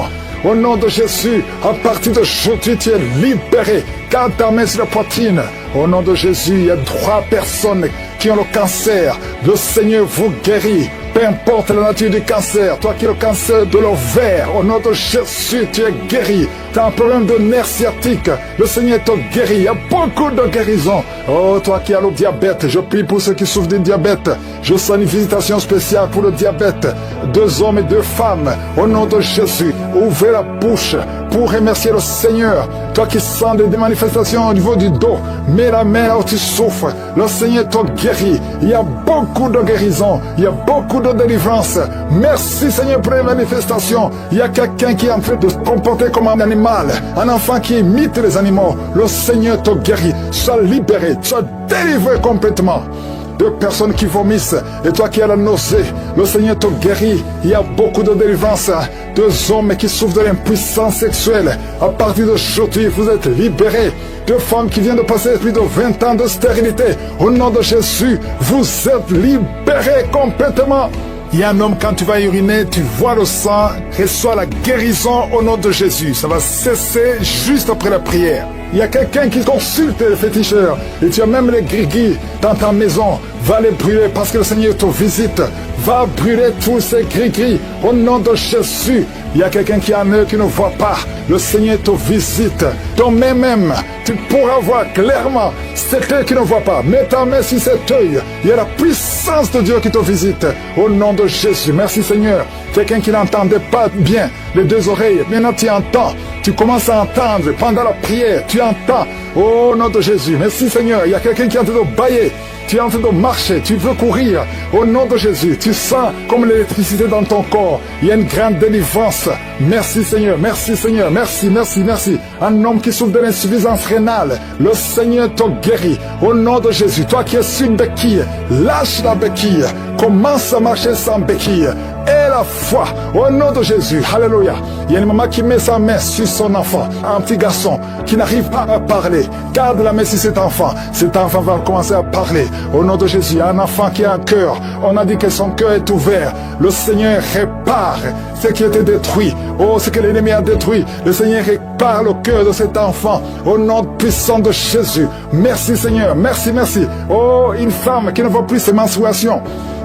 Au nom de Jésus, à partir d'aujourd'hui, tu es libéré. Garde ta main sur la poitrine. Au nom de Jésus, il y a 3 personnes qui ont le cancer. Le Seigneur vous guérit. Peu importe la nature du cancer, toi qui as le cancer de l'ovaire, au nom de Jésus, tu es guéri. Tu as un problème de nerf sciatique, le Seigneur te guérit. Il y a beaucoup de guérisons. Oh, toi qui as le diabète, je prie pour ceux qui souffrent du diabète. Je sens une visitation spéciale pour le diabète. 2 hommes et 2 femmes, au nom de Jésus, ouvrez la bouche pour remercier le Seigneur. Toi qui sens des manifestations au niveau du dos, mets la main là où tu souffres. Le Seigneur te guérit. Il y a beaucoup de guérisons. Il y a beaucoup de délivrance. Merci Seigneur pour les manifestations. Il y a quelqu'un qui est en train de se comporter comme un animal, un enfant qui imite les animaux. Le Seigneur te guérit. Sois libéré, sois délivré complètement. 2 personnes qui vomissent et toi qui as la nausée, le Seigneur te guérit. Il y a beaucoup de délivrance. 2 hommes qui souffrent de l'impuissance sexuelle, à partir d'aujourd'hui vous êtes libérés. 2 femmes qui viennent de passer plus de 20 ans de stérilité, au nom de Jésus vous êtes libérés complètement. Il y a un homme, quand tu vas uriner, tu vois le sang, reçois la guérison au nom de Jésus. Ça va cesser juste après la prière. Il y a quelqu'un qui consulte les féticheurs et tu as même les gris-gris dans ta maison. Va les brûler parce que le Seigneur te visite. Va brûler tous ces gris-gris au nom de Jésus. Il y a quelqu'un qui a un œil qui ne voit pas. Le Seigneur te visite. Ton main même, tu pourras voir clairement cet œil qui ne voit pas. Mets ta main sur cet œil. Il y a la puissance de Dieu qui te visite. Au nom de Jésus. Merci Seigneur. Quelqu'un qui n'entendait pas bien les 2 oreilles. Maintenant tu entends. Tu commences à entendre pendant la prière. Tu entends. Au nom de Jésus. Merci Seigneur. Il y a quelqu'un qui est en train de bailler. Tu es en train de marcher, tu veux courir. Au nom de Jésus, tu sens comme l'électricité dans ton corps. Il y a une grande délivrance. Merci Seigneur, merci Seigneur, merci, merci, merci. Un homme qui souffre de l'insuffisance rénale, le Seigneur te guérit. Au nom de Jésus, toi qui es sur une béquille, lâche la béquille. Commence à marcher sans béquille. Et la foi, au nom de Jésus, alléluia. Il y a une maman qui met sa main sur son enfant, un petit garçon qui n'arrive pas à parler. Garde la main sur cet enfant va commencer à parler. Au nom de Jésus, un enfant qui a un cœur, on a dit que son cœur est ouvert. Le Seigneur répare ce qui était détruit. Oh, ce que l'ennemi a détruit, le Seigneur répare le cœur de cet enfant. Au nom puissant de Jésus, merci Seigneur, merci, merci. Oh, une femme qui ne voit plus ses menstruations.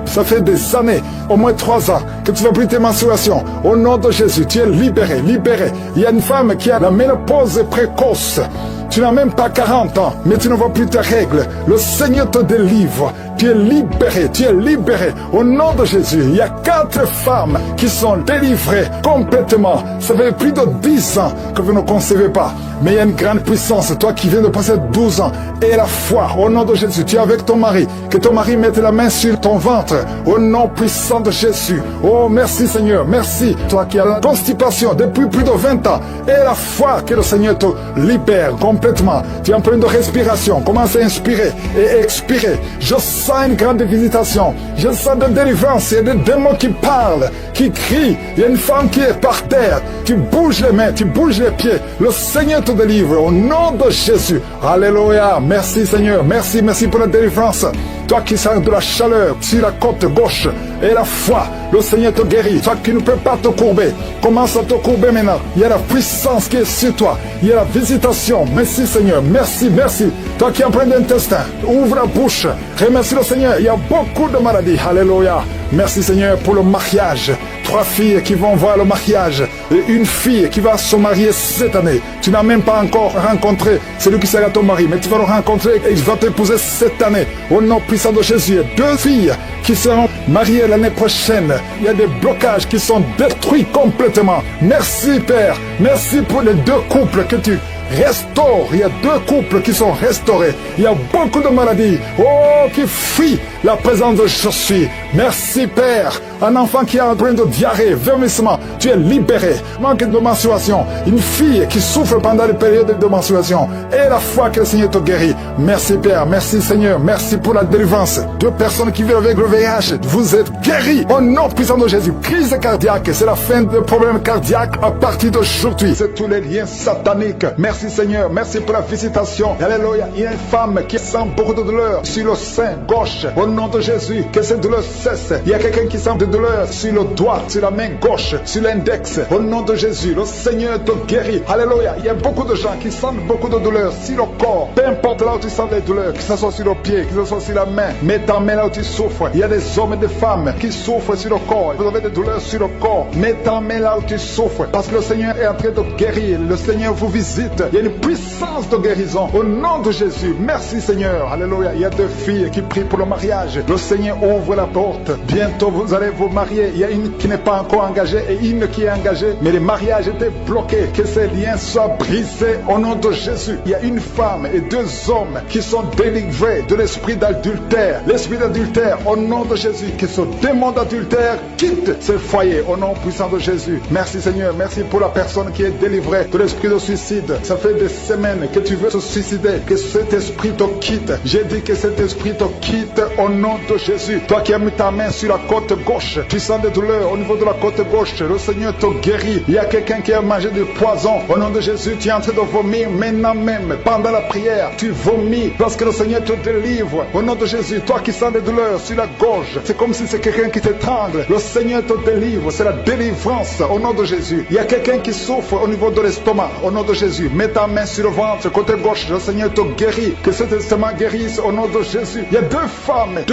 Ça fait des années, au moins 3 ans, que tu ne vois plus tes menstruations. Au nom de Jésus, tu es libéré, libéré. Il y a une femme qui a la ménopause précoce. Tu n'as même pas 40 ans, mais tu ne vois plus tes règles. Le Seigneur te délivre. Tu es libéré, tu es libéré. Au nom de Jésus, il y a 4 femmes qui sont délivrées complètement. Ça fait plus de 10 ans que vous ne concevez pas. Mais il y a une grande puissance. Toi qui viens de passer 12 ans. Et la foi, au nom de Jésus, tu es avec ton mari. Que ton mari mette la main sur ton ventre. Au nom puissant de Jésus. Oh, merci Seigneur, merci. Toi qui as la constipation depuis plus de 20 ans. Et la foi que le Seigneur te libère complètement. Tu es en pleine de respiration. Commence à inspirer et expirer. Je sens une grande visitation. Je sens de délivrance. Il y a des démons qui parlent, qui crient. Il y a une femme qui est par terre. Tu bouges les mains, tu bouges les pieds. Le Seigneur te délivre au nom de Jésus. Alléluia. Merci Seigneur. Merci, merci pour la délivrance. Toi qui sens de la chaleur sur la côte gauche et la foi, le Seigneur te guérit. Toi qui ne peux pas te courber, commence à te courber maintenant. Il y a la puissance qui est sur toi. Il y a la visitation. Merci Seigneur. Merci, merci. Toi qui es en plein d'intestin, ouvre la bouche. Remercie le Seigneur. Il y a beaucoup de maladies. Alléluia. Merci Seigneur pour le mariage. 3 filles qui vont voir le mariage et une fille qui va se marier cette année. Tu n'as même pas encore rencontré celui qui sera ton mari, mais tu vas le rencontrer et il va t'épouser cette année. Au nom puissant de Jésus, 2 filles qui seront mariées l'année prochaine. Il y a des blocages qui sont détruits complètement. Merci Père. Merci pour les 2 couples que tu restaure. Il y a 2 couples qui sont restaurés. Il y a beaucoup de maladies. Oh, qui fuient la présence de je suis. Merci Père. Un enfant qui a un problème de diarrhée, vomissement, tu es libéré. Manque de menstruation. Une fille qui souffre pendant les périodes de menstruation. Et la foi que le Seigneur te guérit. Merci Père. Merci Seigneur. Merci pour la délivrance. 2 personnes qui vivent avec le VIH. Vous êtes guéris. Au nom puissant de Jésus. Crise cardiaque. C'est la fin des problèmes cardiaques à partir d'aujourd'hui. C'est tous les liens sataniques. Merci Seigneur. Merci pour la visitation. Alléluia. Il y a une femme qui sent beaucoup de douleur sur le sein gauche. Au nom de Jésus. Que cette douleur cesse. Il y a quelqu'un qui sent de douleur sur le doigt, sur la main gauche, sur l'index. Au nom de Jésus, le Seigneur te guérit. Alléluia. Il y a beaucoup de gens qui sentent beaucoup de douleur sur le corps. Peu importe là où tu sens les douleurs, que ce soit sur le pied, que ce soit sur la main, mets ta main là où tu souffres. Il y a des hommes et des femmes qui souffrent sur le corps. Vous avez des douleurs sur le corps. Mets ta main là où tu souffres. Parce que le Seigneur est en train de guérir. Le Seigneur vous visite. Il y a une puissance de guérison. Au nom de Jésus. Merci Seigneur. Alléluia. Il y a 2 filles qui prient pour le mariage. Le Seigneur ouvre la porte. Bientôt vous allez vous marier. Il y a une qui n'est pas encore engagée et une qui est engagée. Mais le mariage était bloqué. Que ces liens soient brisés au nom de Jésus. Il y a une femme et 2 hommes qui sont délivrés de l'esprit d'adultère. L'esprit d'adultère au nom de Jésus. Que ce démon d'adultère quitte ce foyer au nom puissant de Jésus. Merci Seigneur. Merci pour la personne qui est délivrée de l'esprit de suicide. Ça fait des semaines que tu veux te suicider. Que cet esprit te quitte. J'ai dit que cet esprit te quitte au nom de Jésus. Toi qui as mis ta main sur la côte gauche, tu sens des douleurs au niveau de la côte gauche, le Seigneur te guérit. Il y a quelqu'un qui a mangé du poison. Au nom de Jésus, tu es en train de vomir maintenant même. Pendant la prière, tu vomis parce que le Seigneur te délivre. Au nom de Jésus, toi qui sens des douleurs sur la gorge, c'est comme si c'est quelqu'un qui t'étrangle. Le Seigneur te délivre. C'est la délivrance au nom de Jésus. Il y a quelqu'un qui souffre au niveau de l'estomac. Au nom de Jésus, mets ta main sur le ventre, côté gauche, le Seigneur te guérit. Que cet estomac guérisse au nom de Jésus. Il y a 2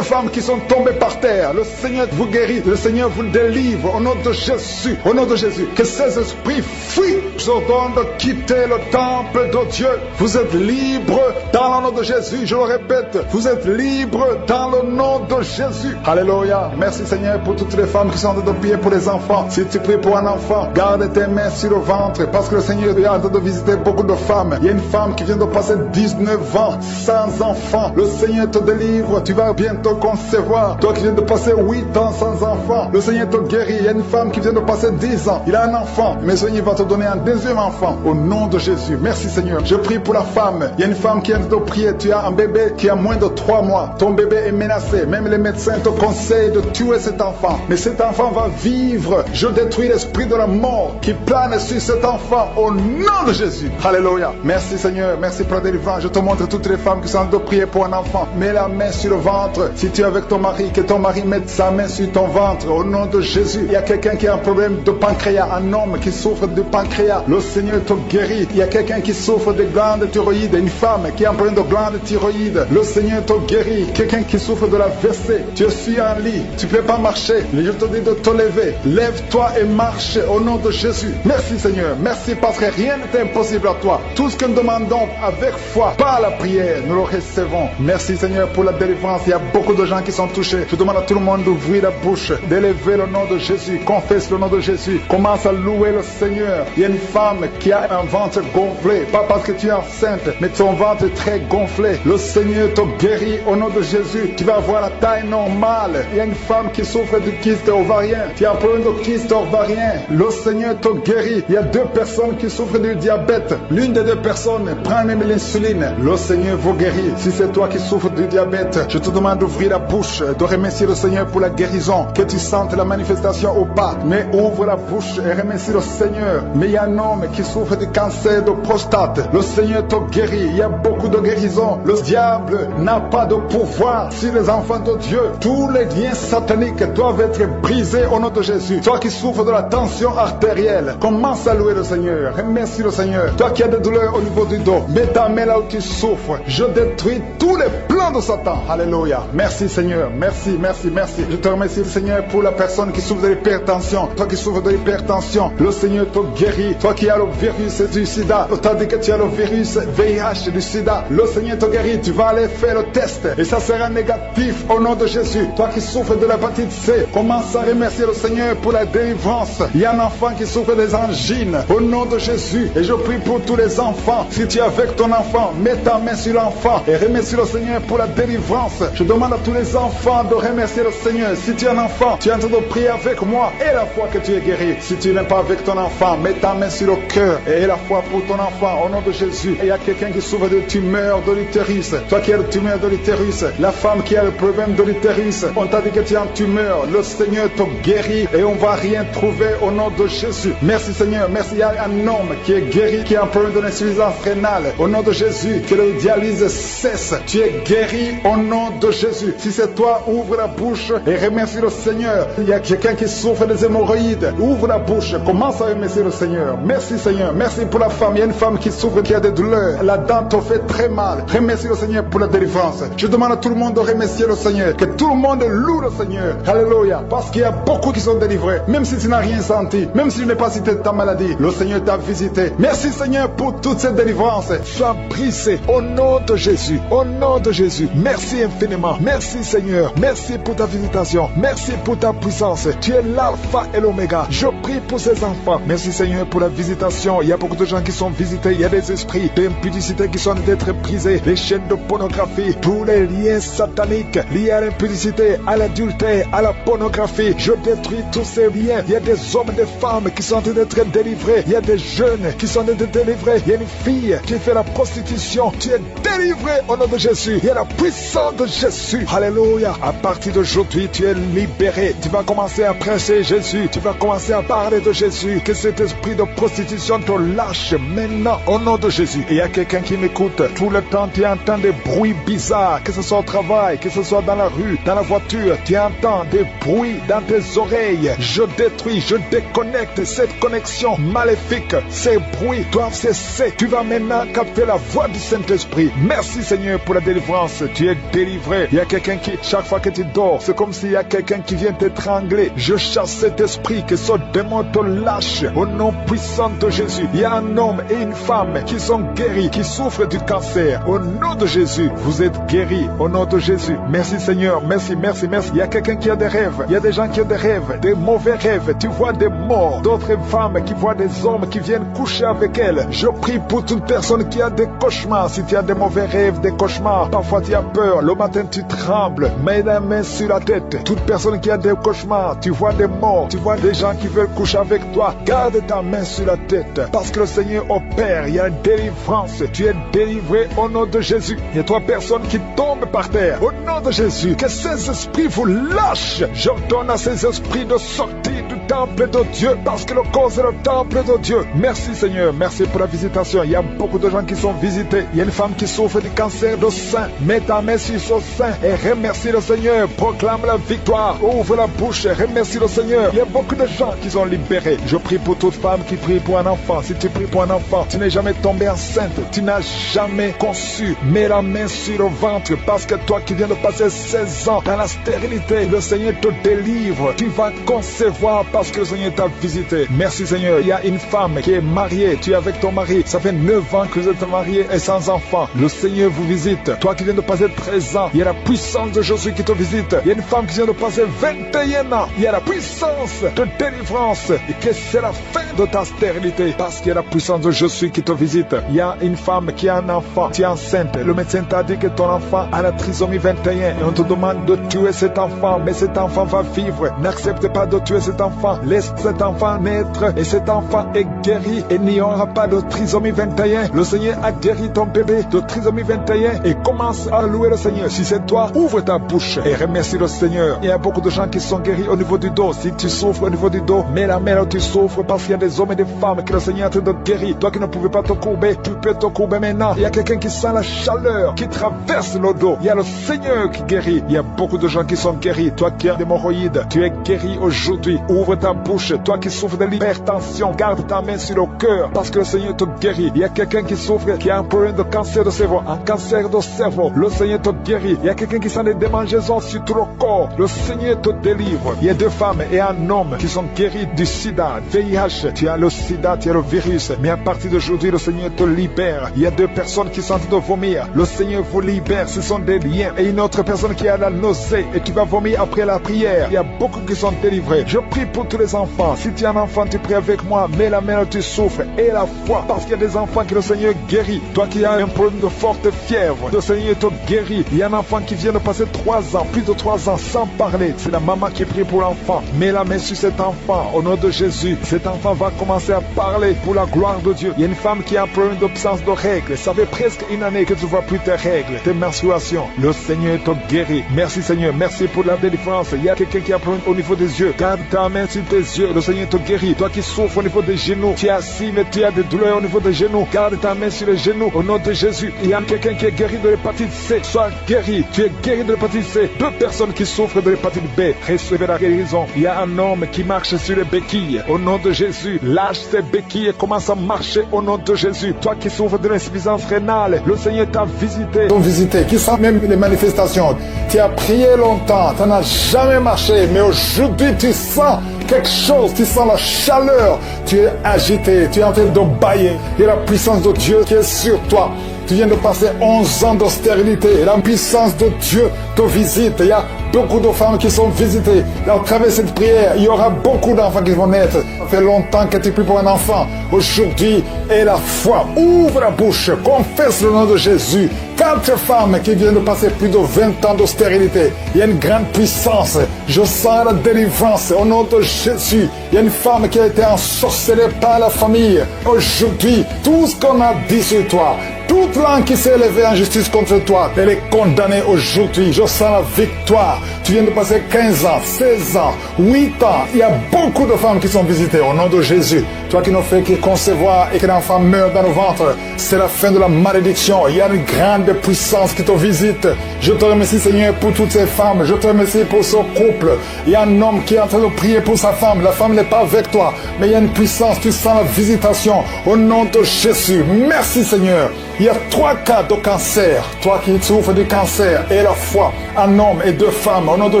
femmes qui sont tombées par terre. Le Seigneur vous guérit. Le Seigneur vous délivre au nom de Jésus. Au nom de Jésus. Que ces esprits fuient. Je ordonne de quitter le temple de Dieu. Vous êtes libres dans le nom de Jésus. Je le répète. Vous êtes libres dans le nom de Jésus. Alléluia. Merci Seigneur pour toutes les femmes qui sont en train de prier pour les enfants. Si tu pries pour un enfant, garde tes mains sur le ventre parce que le Seigneur est en train de visiter beaucoup de femmes. Il y a une femme qui vient de passer 19 ans sans enfant. Le Seigneur te délivre. Tu vas bientôt concevoir. Toi qui viens de passer 8 ans sans enfant, le Seigneur te guérit. Il y a une femme qui vient de passer 10 ans. Il a un enfant. Mais le Seigneur va te donner un 2e enfant. Au nom de Jésus. Merci Seigneur. Je prie pour la femme. Il y a une femme qui vient de prier. Tu as un bébé qui a moins de 3 mois. Ton bébé est menacé. Même les médecins te conseillent de tuer cet enfant. Mais cet enfant va vivre. Je détruis l'esprit de la mort qui plane sur cet enfant. Au nom de Jésus. Alléluia. Merci Seigneur. Merci pour la délivrance. Je te montre toutes les femmes qui sont en train de prier pour un enfant. Mets la main sur le ventre. Si tu es avec ton mari, que ton mari mette sa main sur ton ventre. Au nom de Jésus. Il y a quelqu'un qui a un problème de pancréas, un homme qui souffre de pancréas, le Seigneur te guérit. Il y a quelqu'un qui souffre de glande thyroïde, une femme qui a un problème de glande thyroïde, le Seigneur te guérit. Quelqu'un qui souffre de la WC, tu suis en lit, tu ne peux pas marcher, je te dis de te lever. Lève-toi et marche au nom de Jésus. Merci Seigneur, merci parce que rien n'est impossible à toi. Tout ce que nous demandons avec foi, par la prière, nous le recevons. Merci Seigneur pour la délivrance. Il y a beaucoup de gens qui sont touchés. Je demande à tout le monde d'ouvrir la bouche, d'élever le nom de Jésus, confesse le nom de Jésus, commence à louer le Seigneur. Il y a une femme qui a un ventre gonflé, pas parce que tu es enceinte, mais ton ventre est très gonflé. Le Seigneur te guérit au nom de Jésus. Tu vas avoir la taille normale. Il y a une femme qui souffre de kyste ovarien. Tu as un problème de kyste ovarien. Le Seigneur te guérit. Il y a 2 personnes qui souffrent du diabète. L'une des 2 personnes prend même l'insuline. Le Seigneur vous guérit. Si c'est toi qui souffres du diabète, je te demande d'ouvrir la bouche, de remercier le Seigneur pour la guérison, que tu sentes la manifestation ou pas. Mais ouvre la bouche et remercie le Seigneur. Mais il y a un homme qui souffre de cancer de prostate. Le Seigneur te guérit. Il y a beaucoup de guérisons. Le diable n'a pas de pouvoir sur les enfants de Dieu. Tous les liens sataniques doivent être brisés au nom de Jésus. Toi qui souffres de la tension artérielle, commence à louer le Seigneur. Remercie le Seigneur. Toi qui as des douleurs au niveau du dos, mets ta main là où tu souffres. Je détruis tous les plans de Satan. Alléluia. Merci Seigneur. Merci, merci, merci. Je te remercie Seigneur pour la personne qui souffre de l'hypertension. Toi qui souffres de l'hypertension, le Seigneur te guérit. Toi qui as le virus du sida, tandis que tu as le virus VIH du sida, le Seigneur te guérit. Tu vas aller faire le test et ça sera négatif au nom de Jésus. Toi qui souffres de l'hépatite C, commence à remercier le Seigneur pour la délivrance. Il y a un enfant qui souffre des angines au nom de Jésus. Et je prie pour tous les enfants. Si tu es avec ton enfant, mets ta main sur l'enfant et remercie le Seigneur pour la délivrance. Je demande à tous les enfants de remercier le Seigneur. Si tu es un enfant, tu es en train de prier avec moi et la foi que tu es guéri. Si tu n'es pas avec ton enfant, mets ta main sur le cœur et la foi pour ton enfant au nom de Jésus. Et il y a quelqu'un qui souffre de tumeur de l'utérus. Toi qui as le tumeur de l'utérus, la femme qui a le problème de l'utérus, on t'a dit que tu es en tumeur. Le Seigneur te guérit et on va rien trouver au nom de Jésus. Merci Seigneur, merci. Il y a un homme qui est guéri, qui a un problème de l'insuffisance rénale. Au nom de Jésus, que le dialyse cesse. Tu es guéri au nom de Jésus. Si c'est toi, ouvre la bouche et remercie le Seigneur. Il y a quelqu'un qui souffre des hémorroïdes. Ouvre la bouche, commence à remercier le Seigneur. Merci Seigneur, merci pour la femme. Il y a une femme qui souffre, qui a des douleurs. La dent te fait très mal. Remercie le Seigneur pour la délivrance. Je demande à tout le monde de remercier le Seigneur. Que tout le monde loue le Seigneur. Alléluia. Parce qu'il y a beaucoup qui sont délivrés. Même si tu n'as rien senti, même si tu n'es pas cité de ta maladie, le Seigneur t'a visité. Merci Seigneur pour toute cette délivrance. Sois brisé au nom de Jésus. Au nom de Jésus. Merci infiniment. Merci Seigneur. Merci pour ta visitation. Merci pour ta puissance. Tu es l'alpha et l'oméga. Je prie pour ces enfants. Merci Seigneur pour la visitation. Il y a beaucoup de gens qui sont visités. Il y a des esprits d'impudicité qui sont d'être brisés. Les chaînes de pornographie. Tous les liens sataniques liés à l'impudicité, à l'adultère, à la pornographie. Je détruis tous ces liens. Il y a des hommes et des femmes qui sont en train d'être délivrés. Il y a des jeunes qui sont en train d'être délivrés. Il y a une fille qui fait la prostitution. Tu es délivré au nom de Jésus. Il y a la puissance de Jésus. Alléluia. À partir d'aujourd'hui, tu es libéré. Tu vas commencer à prêcher Jésus. Tu vas commencer à parler de Jésus. Que cet esprit de prostitution te lâche maintenant au nom de Jésus. Et il y a quelqu'un qui m'écoute. Tout le temps, tu entends des bruits bizarres. Que ce soit au travail, que ce soit dans la rue, dans la voiture. Tu entends des bruits dans tes oreilles. Je détruis, je déconnecte cette connexion maléfique. Ces bruits doivent cesser. Tu vas maintenant capter la voix du Saint-Esprit. Merci Seigneur pour la délivrance. Tu es délivré. Il y a quelqu'un qui, chaque fois que tu dors, c'est comme s'il y a quelqu'un qui vient t'étrangler. Je chasse cet esprit, que ce démon te lâche au nom puissant de Jésus. Il y a un homme et une femme qui sont guéris, qui souffrent du cancer. Au nom de Jésus, vous êtes guéris. Au nom de Jésus. Merci Seigneur. Merci, merci, merci. Il y a quelqu'un qui a des rêves. Il y a des gens qui ont des rêves, des mauvais rêves. Tu vois des morts. D'autres femmes qui voient des hommes qui viennent coucher avec elles. Je prie pour toute personne qui a des cauchemars. Si tu as des mauvais rêves, des cauchemars, parfois tu as peur. Le matin tu trembles. Mets la main sur la tête. Toute personne qui a des cauchemars, tu vois des morts, tu vois des gens qui veulent coucher avec toi. Garde ta main sur la tête. Parce que le Seigneur opère. Il y a une délivrance. Tu es délivré au nom de Jésus. Il y a 3 personnes qui tombent par terre. Au nom de Jésus. Que ces esprits vous lâchent. J'ordonne à ces esprits de sortir du temple de Dieu, parce que le corps c'est le temple de Dieu. Merci Seigneur, merci pour la visitation. Il y a beaucoup de gens qui sont visités. Il y a une femme qui souffre du cancer de sein. Mets ta main sur son sein et remercie le Seigneur. Proclame la victoire. Ouvre la bouche et remercie le Seigneur. Il y a beaucoup de gens qui sont libérés. Je prie pour toute femme qui prie pour un enfant. Si tu pries pour un enfant, tu n'es jamais tombé enceinte, tu n'as jamais conçu. Mets la main sur le ventre, parce que toi qui viens de passer 16 ans dans la stérilité, le Seigneur te délivre. Tu vas concevoir parce que le Seigneur t'a visité. Merci Seigneur. Il y a une femme qui est mariée, tu es avec ton mari, ça fait 9 ans que vous êtes mariés et sans enfant. Le Seigneur vous visite. Toi qui viens de passer 13 ans, il y a la puissance de Jésus qui te visite. Il y a une femme qui vient de passer 21 ans, il y a la puissance de délivrance, et que c'est la fin de ta stérilité, parce qu'il y a la puissance de Jésus qui te visite. Il y a une femme qui a un enfant, tu es enceinte, le médecin t'a dit que ton enfant a la trisomie 21 et on te demande de tuer cet enfant, mais cet enfant va vivre. N'accepte pas de tuer cet enfant, laisse cet enfant naître et cet enfant est guéri et il n'y aura pas de trisomie 21. Le Seigneur a guéri ton bébé de trisomie 21 et commence à louer le Seigneur. Si c'est toi, ouvre ta bouche et remercie le Seigneur. Il y a beaucoup de gens qui sont guéris au niveau du dos. Si tu souffres au niveau du dos, mets la main là où tu souffres, parce qu'il y a des hommes et des femmes que le Seigneur est en train de guérir. Toi qui ne pouvais pas te courber, tu peux te courber maintenant. Il y a quelqu'un qui sent la chaleur qui traverse le dos. Il y a le Seigneur qui guérit. Il y a beaucoup de gens qui sont guéris. Toi qui as des hémorroïdes, tu es guéri aujourd'hui. Ouvre ta bouche. Toi qui souffres de l'hypertension, garde ta main sur le cœur, parce que le Seigneur te guérit. Il y a quelqu'un qui souffre, qui a un problème de cancer de cerveau, un cancer de cerveau. Le Seigneur te guérit. Il y a quelqu'un qui sent des démangeaisons sur tout le corps. Le Seigneur te délivre. Il y a 2 femmes et un homme qui sont guéris du sida, VIH. Tu as le sida, tu as le virus, mais à partir d'aujourd'hui, le Seigneur te libère. Il y a 2 personnes qui sont en train de vomir. Le Seigneur vous libère. Ce sont des liens. Et une autre personne qui a la nausée et tu vas vomir après la prière. Il y a beaucoup qui sont délivrés. Je prie pour tous les enfants. Si tu es un enfant, tu pries avec moi. Mets la main où tu souffres et la foi, parce qu'il y a des enfants que le Seigneur guérit. Toi qui as un problème de forte fièvre, le Seigneur te guérit. Il y a un enfant qui vient de passer 3 ans, plus de 3 ans sans parler. C'est la maman qui prie pour l'enfant. Mets la main sur cet enfant au nom de Jésus. Cet enfant va commencer à parler pour la gloire de Dieu. Il y a une femme qui a un problème d'absence de règles. Ça fait presque une année que tu ne vois plus tes règles, tes menstruations. Le Seigneur te guérit. Merci Seigneur, merci pour la délivrance. Il y a quelqu'un qui a un problème au niveau des yeux. Garde ta main sur tes yeux. Le Seigneur te guérit. Toi qui souffres au niveau des genoux, tu es assis mais tu as des douleurs au niveau des genoux. Garde ta main sur les genoux au nom de Jésus. Il y a quelqu'un qui est guéri de l'hépatite C. Sois guéri. Tu es guéri de l'hépatite C. 2 personnes qui souffrent de l'hépatite B, recevez la guérison. Il y a un homme qui marche sur les béquilles. Au nom de Jésus, lâche ses béquilles et commence à marcher au nom de Jésus. Toi qui souffres de l'insuffisance rénale, le Seigneur t'a visité. T'ont visité, qui sent même les manifestations. Tu as prié longtemps, tu n'as jamais marché, mais aujourd'hui tu sens quelque chose, tu sens la chaleur, tu es agité, tu es en train de bailler. Il y a la puissance de Dieu qui est sur toi. Tu viens de passer 11 ans de stérilité. La puissance de Dieu te visite. Il y a beaucoup de femmes qui sont visitées. À travers cette prière, il y aura beaucoup d'enfants qui vont naître. Ça fait longtemps que tu pries pour un enfant. Aujourd'hui, aie la foi. Ouvre la bouche. Confesse le nom de Jésus. 4 femmes qui viennent de passer plus de 20 ans de stérilité. Il y a une grande puissance. Je sens la délivrance au nom de Jésus. Il y a une femme qui a été ensorcelée par la famille. Aujourd'hui, tout ce qu'on a dit sur toi, toute langue qui s'est élevée en justice contre toi, elle est condamnée aujourd'hui. Je sens la victoire. Tu viens de passer 15 ans, 16 ans, 8 ans. Il y a beaucoup de femmes qui sont visitées au nom de Jésus. Toi qui ne fais que concevoir et que l'enfant meurt dans le ventre, c'est la fin de la malédiction. Il y a une grande puissance qui te visite. Je te remercie Seigneur pour toutes ces femmes. Je te remercie pour ce couple. Il y a un homme qui est en train de prier pour sa femme. La femme n'est pas avec toi, mais il y a une puissance. Tu sens la visitation au nom de Jésus. Merci Seigneur. Il y a 3 cas de cancer. Toi qui souffres du cancer et la foi, un homme et 2 femmes, au nom de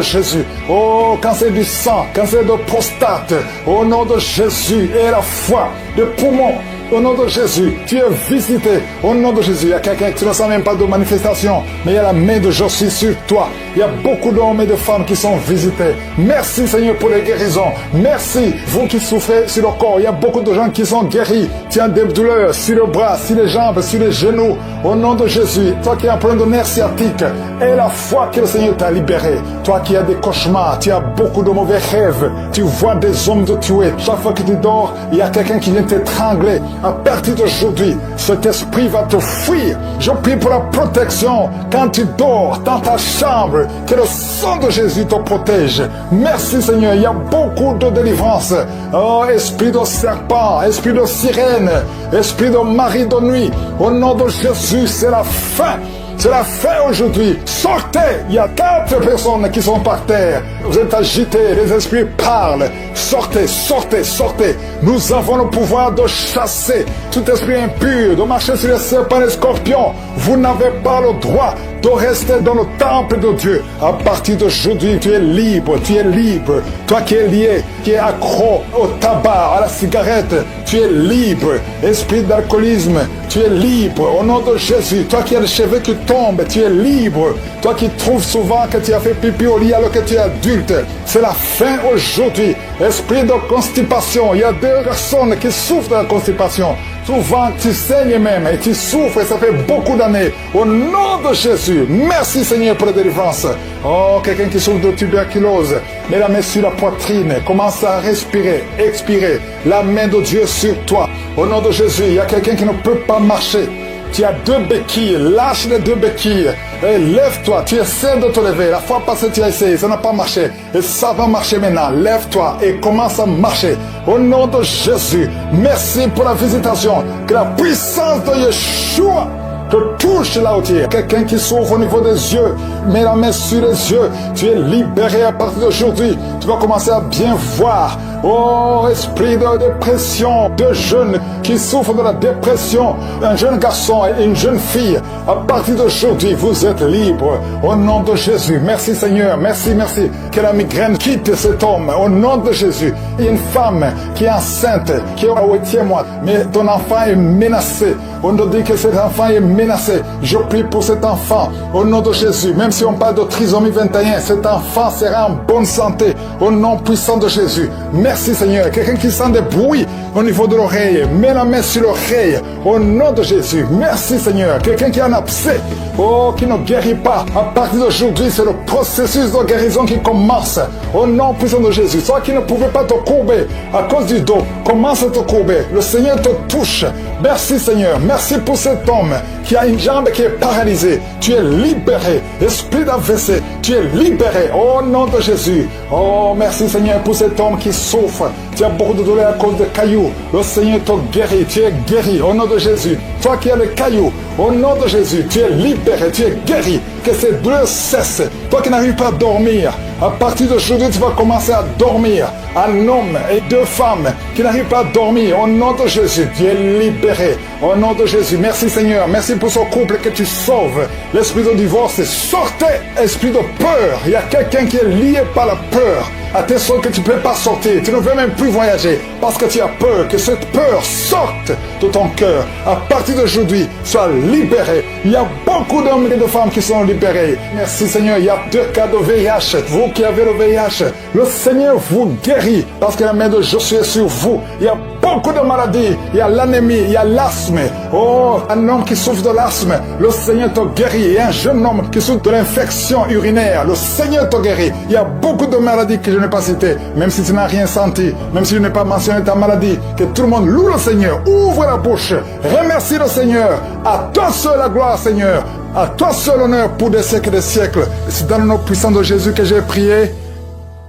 Jésus. Oh, cancer du sang, cancer de prostate, au nom de Jésus, et la foi, de poumons, au nom de Jésus, tu es visité. Au nom de Jésus, il y a quelqu'un qui ne sent même pas de manifestation, mais il y a la main de Jésus sur toi. Il y a beaucoup d'hommes et de femmes qui sont visités. Merci Seigneur pour les guérisons. Merci, vous qui souffrez sur le corps. Il y a beaucoup de gens qui sont guéris. Tu as des douleurs sur le bras, sur les jambes, sur les genoux. Au nom de Jésus, toi qui as un problème de nerf sciatique, et la foi que le Seigneur t'a libéré. Toi qui as des cauchemars, tu as beaucoup de mauvais rêves. Tu vois des hommes te tuer. Chaque fois que tu dors, il y a quelqu'un qui vient t'étrangler. À partir d'aujourd'hui, cet esprit va te fuir. Je prie pour la protection quand tu dors dans ta chambre. Que le sang de Jésus te protège. Merci Seigneur, il y a beaucoup de délivrance. Oh, esprit de serpent, esprit de sirène, esprit de mari de nuit. Au nom de Jésus, c'est la fin. C'est la fin aujourd'hui. Sortez. Il y a 4 personnes qui sont par terre. Vous êtes agités. Les esprits parlent. Sortez, sortez, sortez. Nous avons le pouvoir de chasser tout esprit impur, de marcher sur les serpents et les scorpions. Vous n'avez pas le droit de rester dans le temple de Dieu. À partir d'aujourd'hui, tu es libre. Tu es libre. Toi qui es lié, qui es accro au tabac, à la cigarette, tu es libre. Esprit d'alcoolisme, tu es libre. Au nom de Jésus, toi qui as les cheveux qui tombent, tu es libre. Toi qui trouves souvent que tu as fait pipi au lit alors que tu es adulte, c'est la fin aujourd'hui. Esprit de constipation, il y a 2 personnes qui souffrent de la constipation. Souvent, tu saignes même et tu souffres et ça fait beaucoup d'années. Au nom de Jésus, merci Seigneur pour la délivrance. Oh, quelqu'un qui souffre de tuberculose, mets la main sur la poitrine, commence à respirer, expirer. La main de Dieu sur toi. Au nom de Jésus, il y a quelqu'un qui ne peut pas marcher. Tu as 2 béquilles, lâche les 2 béquilles et lève-toi, tu essaies de te lever. La fois passée tu as essayé, ça n'a pas marché et ça va marcher maintenant. Lève-toi et commence à marcher. Au nom de Jésus, merci pour la visitation. Que la puissance de Yeshua te touche là où tu es. Quelqu'un qui souffre au niveau des yeux, mets la main sur les yeux. Tu es libéré à partir d'aujourd'hui. Tu vas commencer à bien voir. Oh, esprit de dépression, de jeunes qui souffrent de la dépression, un jeune garçon et une jeune fille, à partir d'aujourd'hui, vous êtes libres. Au nom de Jésus, merci Seigneur, merci, merci. Que la migraine quitte cet homme, au nom de Jésus. Il y a une femme qui est enceinte, qui est au 8e mois, mais ton enfant est menacé. On nous dit que cet enfant est menacé. Je prie pour cet enfant, au nom de Jésus. Même si on parle de trisomie 21, cet enfant sera en bonne santé, au nom puissant de Jésus. Merci Seigneur. Quelqu'un qui sent des bruits au niveau de l'oreille, mets la main sur l'oreille, au nom de Jésus. Merci Seigneur. Quelqu'un qui a un abcès, oh, qui ne guérit pas. À partir d'aujourd'hui, c'est le processus de guérison qui commence, au nom puissant de Jésus. Toi qui ne pouvais pas te courber à cause du dos, commence à te courber. Le Seigneur te touche. Merci Seigneur. Merci pour cet homme qui a une jambe qui est paralysée. Tu es libéré. Esprit d'AVC, tu es libéré. Au nom de Jésus. Oh, merci Seigneur pour cet homme qui souffre. Tu as beaucoup de douleur à cause de cailloux. Le Seigneur te guérit. Tu es guéri. Au nom de Jésus. Toi qui as le caillou, au nom de Jésus, tu es libéré. Tu es guéri. Que ces douleurs cessent. Toi qui n'arrives pas à dormir, à partir d'aujourd'hui, tu vas commencer à dormir. Un homme et 2 femmes qui n'arrivent pas à dormir, au nom de Jésus, tu es libéré. Au nom de Jésus, merci Seigneur. Merci pour ce couple que tu sauves. L'esprit de divorce, sortez. Esprit de peur. Il y a quelqu'un qui est lié par la peur. À tes soeurs que tu ne peux pas sortir. Tu ne veux même plus voyager parce que tu as peur. Que cette peur sorte de ton cœur. À partir d'aujourd'hui, sois libéré. Il y a beaucoup d'hommes et de femmes qui sont libérés. Merci Seigneur. Il y a 2 cas de VIH. Vous qui avez le VIH, le Seigneur vous guérit parce que la main de Josué est sur vous. Il y a beaucoup de maladies. Il y a l'anémie, il y a l'asthme. Oh, un homme qui souffre de l'asthme, le Seigneur te guérit. Il y a un jeune homme qui souffre de l'infection urinaire, le Seigneur te guérit. Il y a beaucoup de maladies que je n'ai pas citées, même si tu n'as rien senti, même si je n'ai pas mentionné ta maladie. Que tout le monde loue le Seigneur, ouvre la bouche, remercie le Seigneur. À toi seul la gloire, Seigneur. À toi seul l'honneur pour des siècles et des siècles. C'est dans le nom puissant de Jésus que j'ai prié.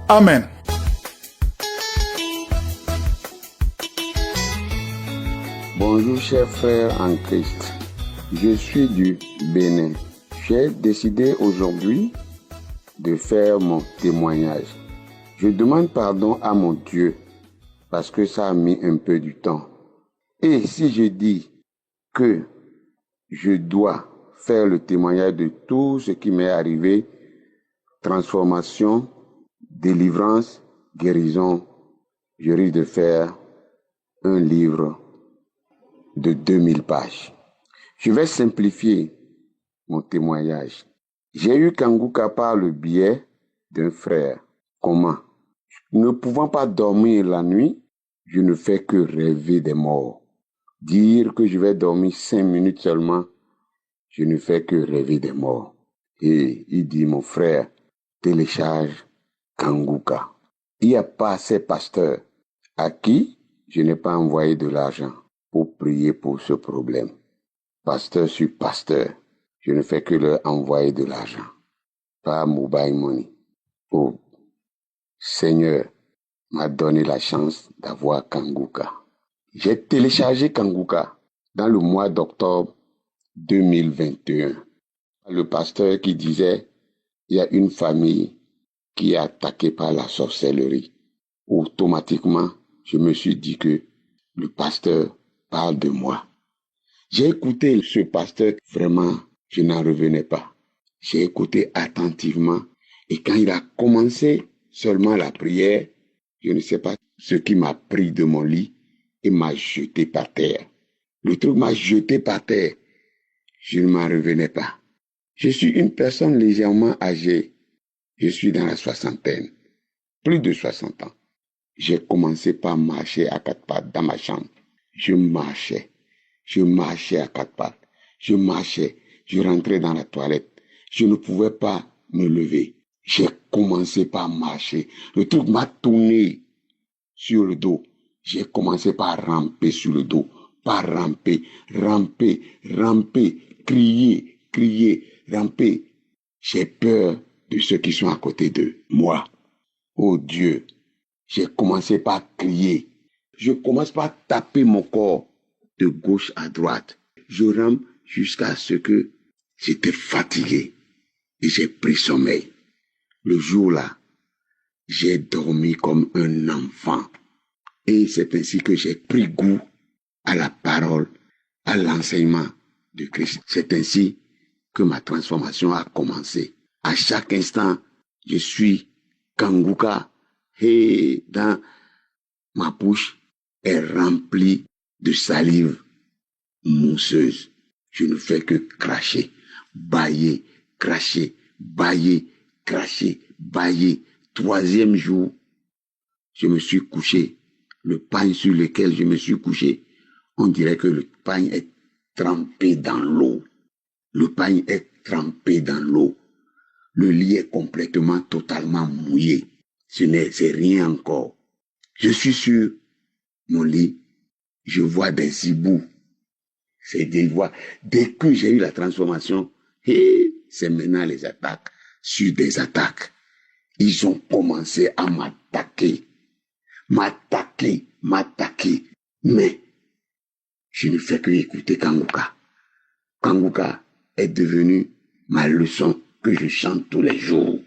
Amen. Bonjour chers frères en Christ, je suis du Bénin. J'ai décidé aujourd'hui de faire mon témoignage. Je demande pardon à mon Dieu parce que ça a mis un peu du temps. Et si je dis que je dois faire le témoignage de tout ce qui m'est arrivé, transformation, délivrance, guérison, je risque de faire un livre de 2000 pages. Je vais simplifier mon témoignage. J'ai eu Kanguka par le biais d'un frère. Comment? Ne pouvant pas dormir la nuit, je ne fais que rêver des morts. Dire que je vais dormir 5 minutes seulement, je ne fais que rêver des morts. Et il dit, mon frère, télécharge Kanguka. Il n'y a pas assez pasteurs à qui je n'ai pas envoyé de l'argent. pour prier pour ce problème. Pasteur sur pasteur, je ne fais que leur envoyer de l'argent, pas mobile money. Oh, Seigneur m'a donné la chance d'avoir Kanguka. J'ai téléchargé Kanguka dans le mois d'octobre 2021. Le pasteur qui disait, il y a une famille qui est attaquée par la sorcellerie. Automatiquement, je me suis dit que le pasteur parle de moi. J'ai écouté ce pasteur, vraiment, je n'en revenais pas. J'ai écouté attentivement et quand il a commencé seulement la prière, je ne sais pas ce qui m'a pris de mon lit et m'a jeté par terre. Le truc m'a jeté par terre. Je ne m'en revenais pas. Je suis une personne légèrement âgée. Je suis dans la soixantaine, plus de 60 ans. J'ai commencé par marcher à quatre pattes dans ma chambre. Je marchais à quatre pattes. Je marchais, je rentrais dans la toilette. Je ne pouvais pas me lever. J'ai commencé par marcher. Le truc m'a tourné sur le dos. J'ai commencé par ramper sur le dos. Par ramper, crier, ramper. J'ai peur de ceux qui sont à côté de moi. Oh Dieu, j'ai commencé par crier. Je commence par taper mon corps de gauche à droite. Je rampe jusqu'à ce que j'étais fatigué et j'ai pris sommeil. Le jour-là, j'ai dormi comme un enfant. Et c'est ainsi que j'ai pris goût à la parole, à l'enseignement de Christ. C'est ainsi que ma transformation a commencé. À chaque instant, je suis Kanguka et dans ma bouche est remplie de salive mousseuse. Je ne fais que cracher, bâiller, cracher, bâiller, cracher, bâiller. Troisième jour, je me suis couché. Le pain sur lequel je me suis couché, on dirait que le pain est trempé dans l'eau. Le pain est trempé dans l'eau. Le lit est complètement, totalement mouillé. C'est rien encore. Je suis sur mon lit, je vois des hiboux. C'est des voix. Dès que j'ai eu la transformation, c'est maintenant les attaques sur des attaques. Ils ont commencé à m'attaquer. Mais je ne fais que écouter Kanguka. Kanguka est devenu ma leçon que je chante tous les jours.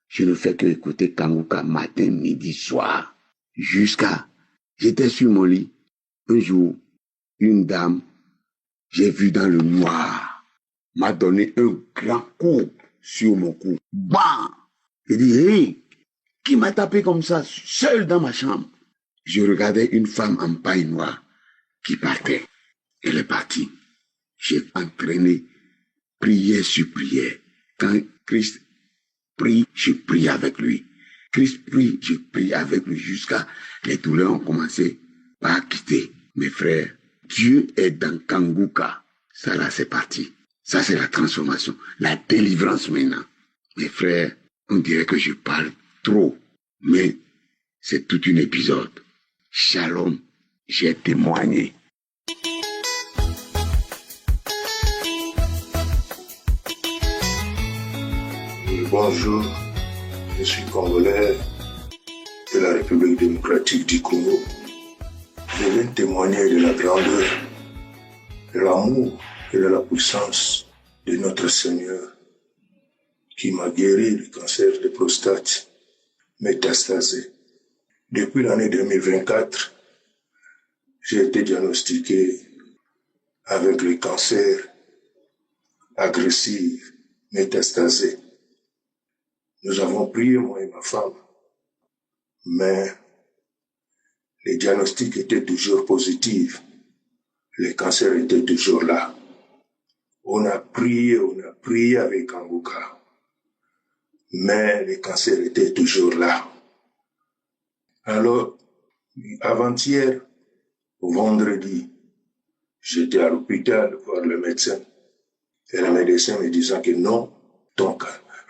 Je ne fais que écouter Kanguka matin, midi, soir. J'étais sur mon lit. Un jour, une dame, j'ai vu dans le noir, m'a donné un grand coup sur mon cou. Bam! J'ai dit, hey, qui m'a tapé comme ça, seul dans ma chambre? Je regardais une femme en paille noire qui partait. Elle est partie. J'ai entraîné prière sur prière. Quand Christ prie, je prie avec lui. Christ prie, je prie avec lui jusqu'à les douleurs ont commencé par quitter. Mes frères, Dieu est dans Kanguka. Ça là, c'est parti. Ça, c'est la transformation, la délivrance maintenant. Mes frères, on dirait que je parle trop, mais c'est tout un épisode. Shalom, j'ai témoigné. Bonjour, je suis congolais de la République démocratique du Congo. Je viens témoigner de la grandeur, de l'amour et de la puissance de notre Seigneur qui m'a guéri du cancer de prostate métastasé. Depuis l'année 2024, j'ai été diagnostiqué avec le cancer agressif métastasé. Nous avons prié, moi et ma femme, mais les diagnostics étaient toujours positifs. Le cancer était toujours là. On a prié avec Kanguka, mais le cancer était toujours là. Alors, avant-hier, vendredi, j'étais à l'hôpital voir le médecin. Et le médecin me disant que non,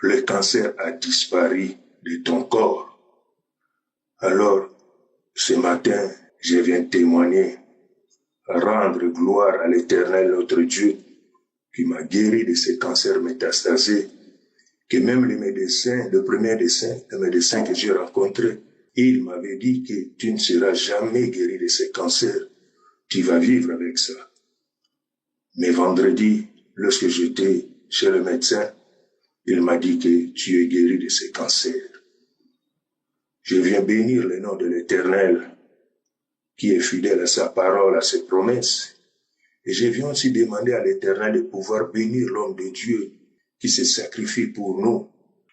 le cancer a disparu de ton corps. Alors, ce matin, je viens témoigner rendre gloire à l'Éternel notre Dieu qui m'a guéri de ces cancers métastasés, que même les médecins, le médecin que j'ai rencontré, il m'avait dit que tu ne seras jamais guéri de ces cancers, tu vas vivre avec ça. Mais vendredi, lorsque j'étais chez le médecin, il m'a dit que tu es guéri de ces cancers. Je viens bénir le nom de l'Éternel, qui est fidèle à sa parole, à ses promesses. Et je viens aussi demander à l'Éternel de pouvoir bénir l'homme de Dieu qui se sacrifie pour nous,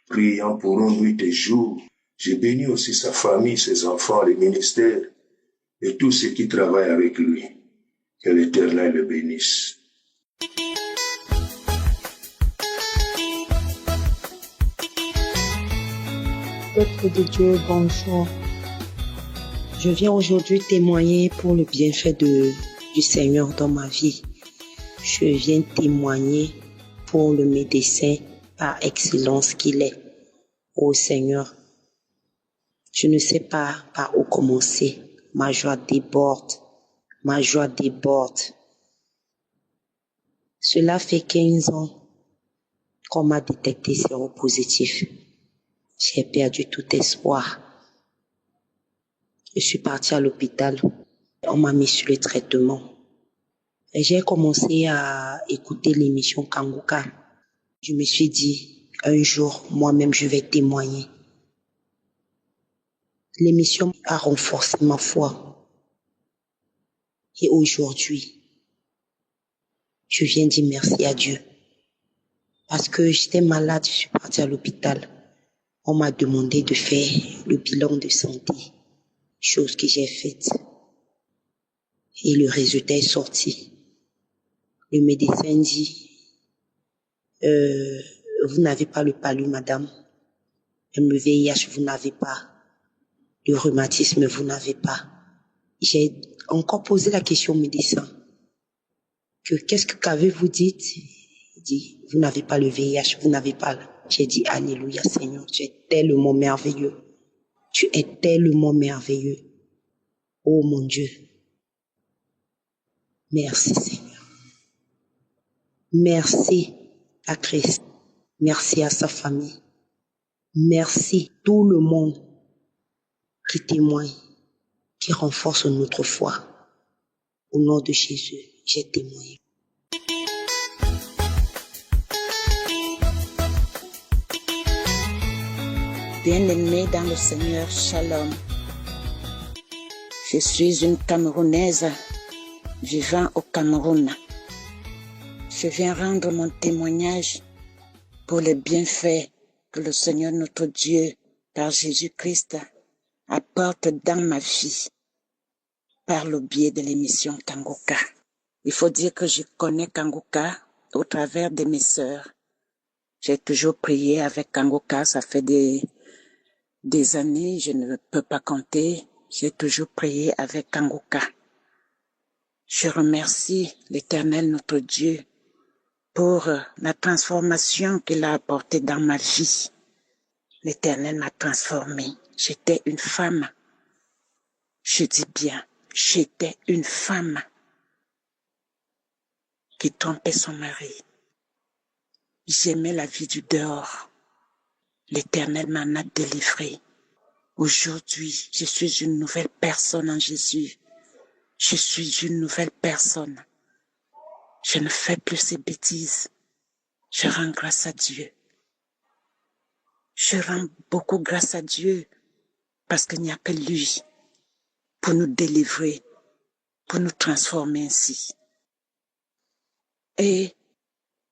priant pour nous nuit et jour. Je bénis aussi sa famille, ses enfants, les ministères et tous ceux qui travaillent avec lui. Que l'Éternel le bénisse. Peuple de Dieu, bonjour. Je viens aujourd'hui témoigner pour le bienfait du Seigneur dans ma vie. Je viens témoigner pour le médecin par excellence qu'il est. Ô Seigneur, je ne sais pas par où commencer. Ma joie déborde. Ma joie déborde. Cela fait 15 ans qu'on m'a détecté séropositif. J'ai perdu tout espoir. Je suis partie à l'hôpital. On m'a mis sur le traitement. Et j'ai commencé à écouter l'émission Kanguka. Je me suis dit, un jour, moi-même, je vais témoigner. L'émission a renforcé ma foi. Et aujourd'hui, je viens dire merci à Dieu. Parce que j'étais malade, je suis partie à l'hôpital. On m'a demandé de faire le bilan de santé, chose que j'ai faite. Et le résultat est sorti. Le médecin dit, vous n'avez pas le palu, madame. Même le VIH, vous n'avez pas. Le rhumatisme, vous n'avez pas. J'ai encore posé la question au médecin. Qu'avez-vous dit? Il dit, vous n'avez pas le VIH, vous n'avez pas. J'ai dit, alléluia Seigneur, tu es tellement merveilleux. Tu es tellement merveilleux. Oh mon Dieu. Merci Seigneur. Merci à Christ. Merci à sa famille. Merci tout le monde qui témoigne, qui renforce notre foi. Au nom de Jésus, j'ai témoigné. Bien-aimés dans le Seigneur, Shalom. Je suis une Camerounaise vivant au Cameroun. Je viens rendre mon témoignage pour les bienfaits que le Seigneur notre Dieu, par Jésus-Christ, apporte dans ma vie par le biais de l'émission Kanguka. Il faut dire que je connais Kanguka au travers de mes sœurs. J'ai toujours prié avec Kanguka, ça fait des années, je ne peux pas compter. J'ai toujours prié avec Kanguka. Je remercie l'Éternel notre Dieu pour la transformation qu'il a apportée dans ma vie. L'Éternel m'a transformée. J'étais une femme. Je dis bien, j'étais une femme qui trompait son mari. J'aimais la vie du dehors. L'Éternel m'en a délivré. Aujourd'hui, je suis une nouvelle personne en Jésus. Je suis une nouvelle personne. Je ne fais plus ces bêtises. Je rends grâce à Dieu. Je rends beaucoup grâce à Dieu parce qu'il n'y a que lui pour nous délivrer, pour nous transformer ainsi. Et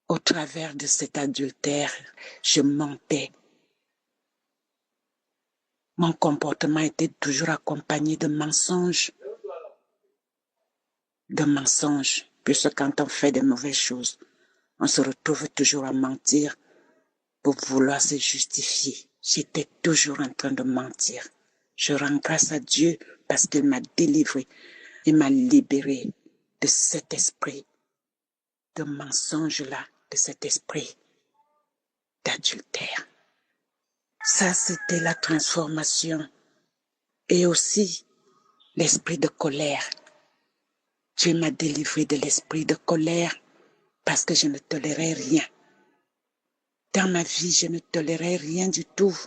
au travers de cet adultère, je mentais. Mon comportement était toujours accompagné de mensonges. Puisque quand on fait de mauvaises choses, on se retrouve toujours à mentir pour vouloir se justifier. J'étais toujours en train de mentir. Je rends grâce à Dieu parce qu'il m'a délivré. Il m'a libéré de cet esprit de mensonge-là, de cet esprit d'adultère. Ça, c'était la transformation. Et aussi, l'esprit de colère. Dieu m'a délivré de l'esprit de colère parce que je ne tolérais rien. Dans ma vie, je ne tolérais rien du tout.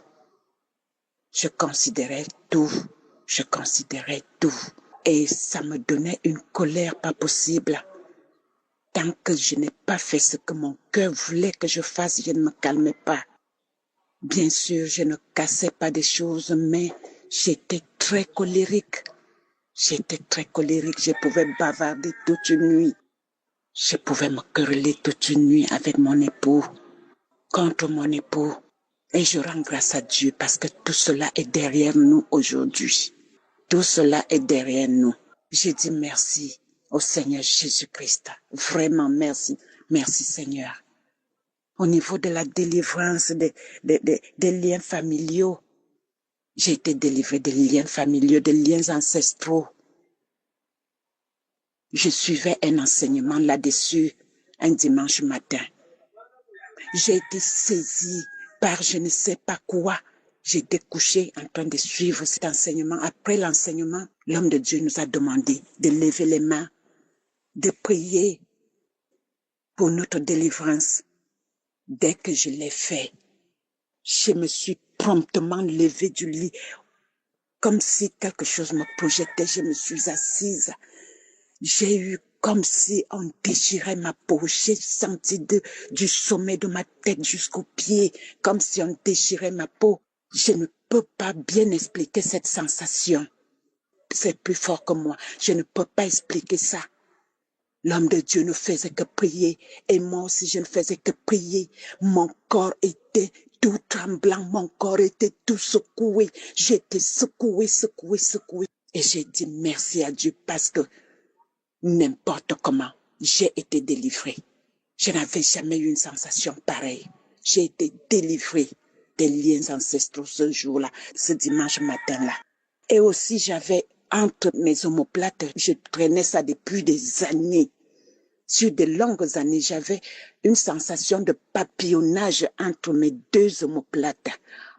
Je considérais tout. Et ça me donnait une colère pas possible. Tant que je n'ai pas fait ce que mon cœur voulait que je fasse, je ne me calmais pas. Bien sûr, je ne cassais pas des choses, mais j'étais très colérique. Je pouvais bavarder toute une nuit. Je pouvais me quereller toute une nuit avec mon époux, contre mon époux. Et je rends grâce à Dieu parce que tout cela est derrière nous aujourd'hui. Tout cela est derrière nous. Je dis merci au Seigneur Jésus-Christ. Vraiment merci. Merci Seigneur. Au niveau de la délivrance des liens familiaux, j'ai été délivrée des liens familiaux, des liens ancestraux. Je suivais un enseignement là-dessus un dimanche matin. J'ai été saisie par je ne sais pas quoi. J'étais couchée en train de suivre cet enseignement. Après l'enseignement, l'homme de Dieu nous a demandé de lever les mains, de prier pour notre délivrance. Dès que je l'ai fait, je me suis promptement levée du lit, comme si quelque chose me projetait. Je me suis assise. J'ai eu comme si on déchirait ma peau. J'ai senti du sommet de ma tête jusqu'aux pieds, comme si on déchirait ma peau. Je ne peux pas bien expliquer cette sensation. C'est plus fort que moi. Je ne peux pas expliquer ça. L'homme de Dieu ne faisait que prier. Et moi aussi, je ne faisais que prier. Mon corps était tout tremblant. Mon corps était tout secoué. J'étais secoué. Et j'ai dit merci à Dieu parce que n'importe comment, j'ai été délivrée. Je n'avais jamais eu une sensation pareille. J'ai été délivrée des liens ancestraux ce jour-là, ce dimanche matin-là. Et aussi, j'avais entre mes omoplates, je traînais ça depuis des années. Sur de longues années, j'avais une sensation de papillonnage entre mes deux omoplates.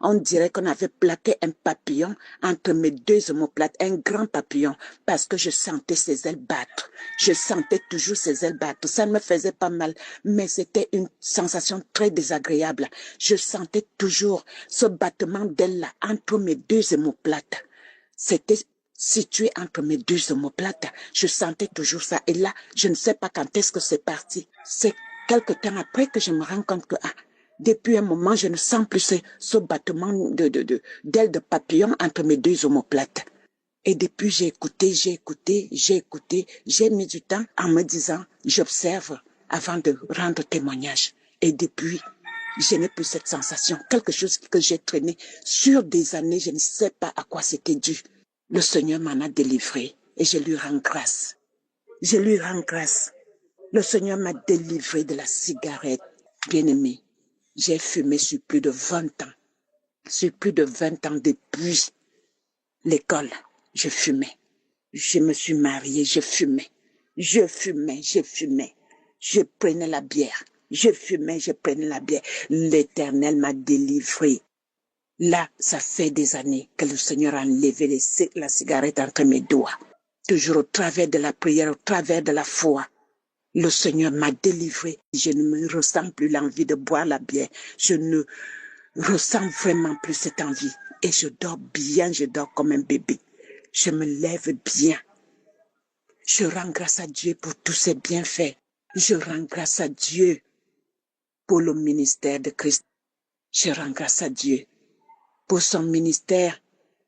On dirait qu'on avait plaqué un papillon entre mes deux omoplates, un grand papillon, parce que je sentais ses ailes battre. Je sentais toujours ses ailes battre. Ça ne me faisait pas mal, mais c'était une sensation très désagréable. Je sentais toujours ce battement d'ailes-là entre mes deux omoplates. C'était situé entre mes deux omoplates. Je sentais toujours ça. Et là, je ne sais pas quand est-ce que c'est parti. C'est quelque temps après que je me rends compte que depuis un moment, je ne sens plus ce battement d'ailes de papillon entre mes deux omoplates. Et depuis, j'ai mis du temps en me disant, j'observe avant de rendre témoignage. Et depuis, je n'ai plus cette sensation. Quelque chose que j'ai traîné sur des années, je ne sais pas à quoi c'était dû. Le Seigneur m'en a délivré et je lui rends grâce. Le Seigneur m'a délivré de la cigarette. Bien-aimé, j'ai fumé sur plus de 20 ans. Sur plus de 20 ans depuis l'école, je fumais. Je me suis mariée, je fumais. Je prenais la bière. Je prenais la bière. L'Éternel m'a délivré. Là, ça fait des années que le Seigneur a enlevé la cigarette entre mes doigts. Toujours au travers de la prière, au travers de la foi. Le Seigneur m'a délivré. Je ne me ressens plus l'envie de boire la bière. Je ne ressens vraiment plus cette envie. Et je dors bien, je dors comme un bébé. Je me lève bien. Je rends grâce à Dieu pour tous ses bienfaits. Je rends grâce à Dieu pour le ministère de Christ. Je rends grâce à Dieu pour son ministère,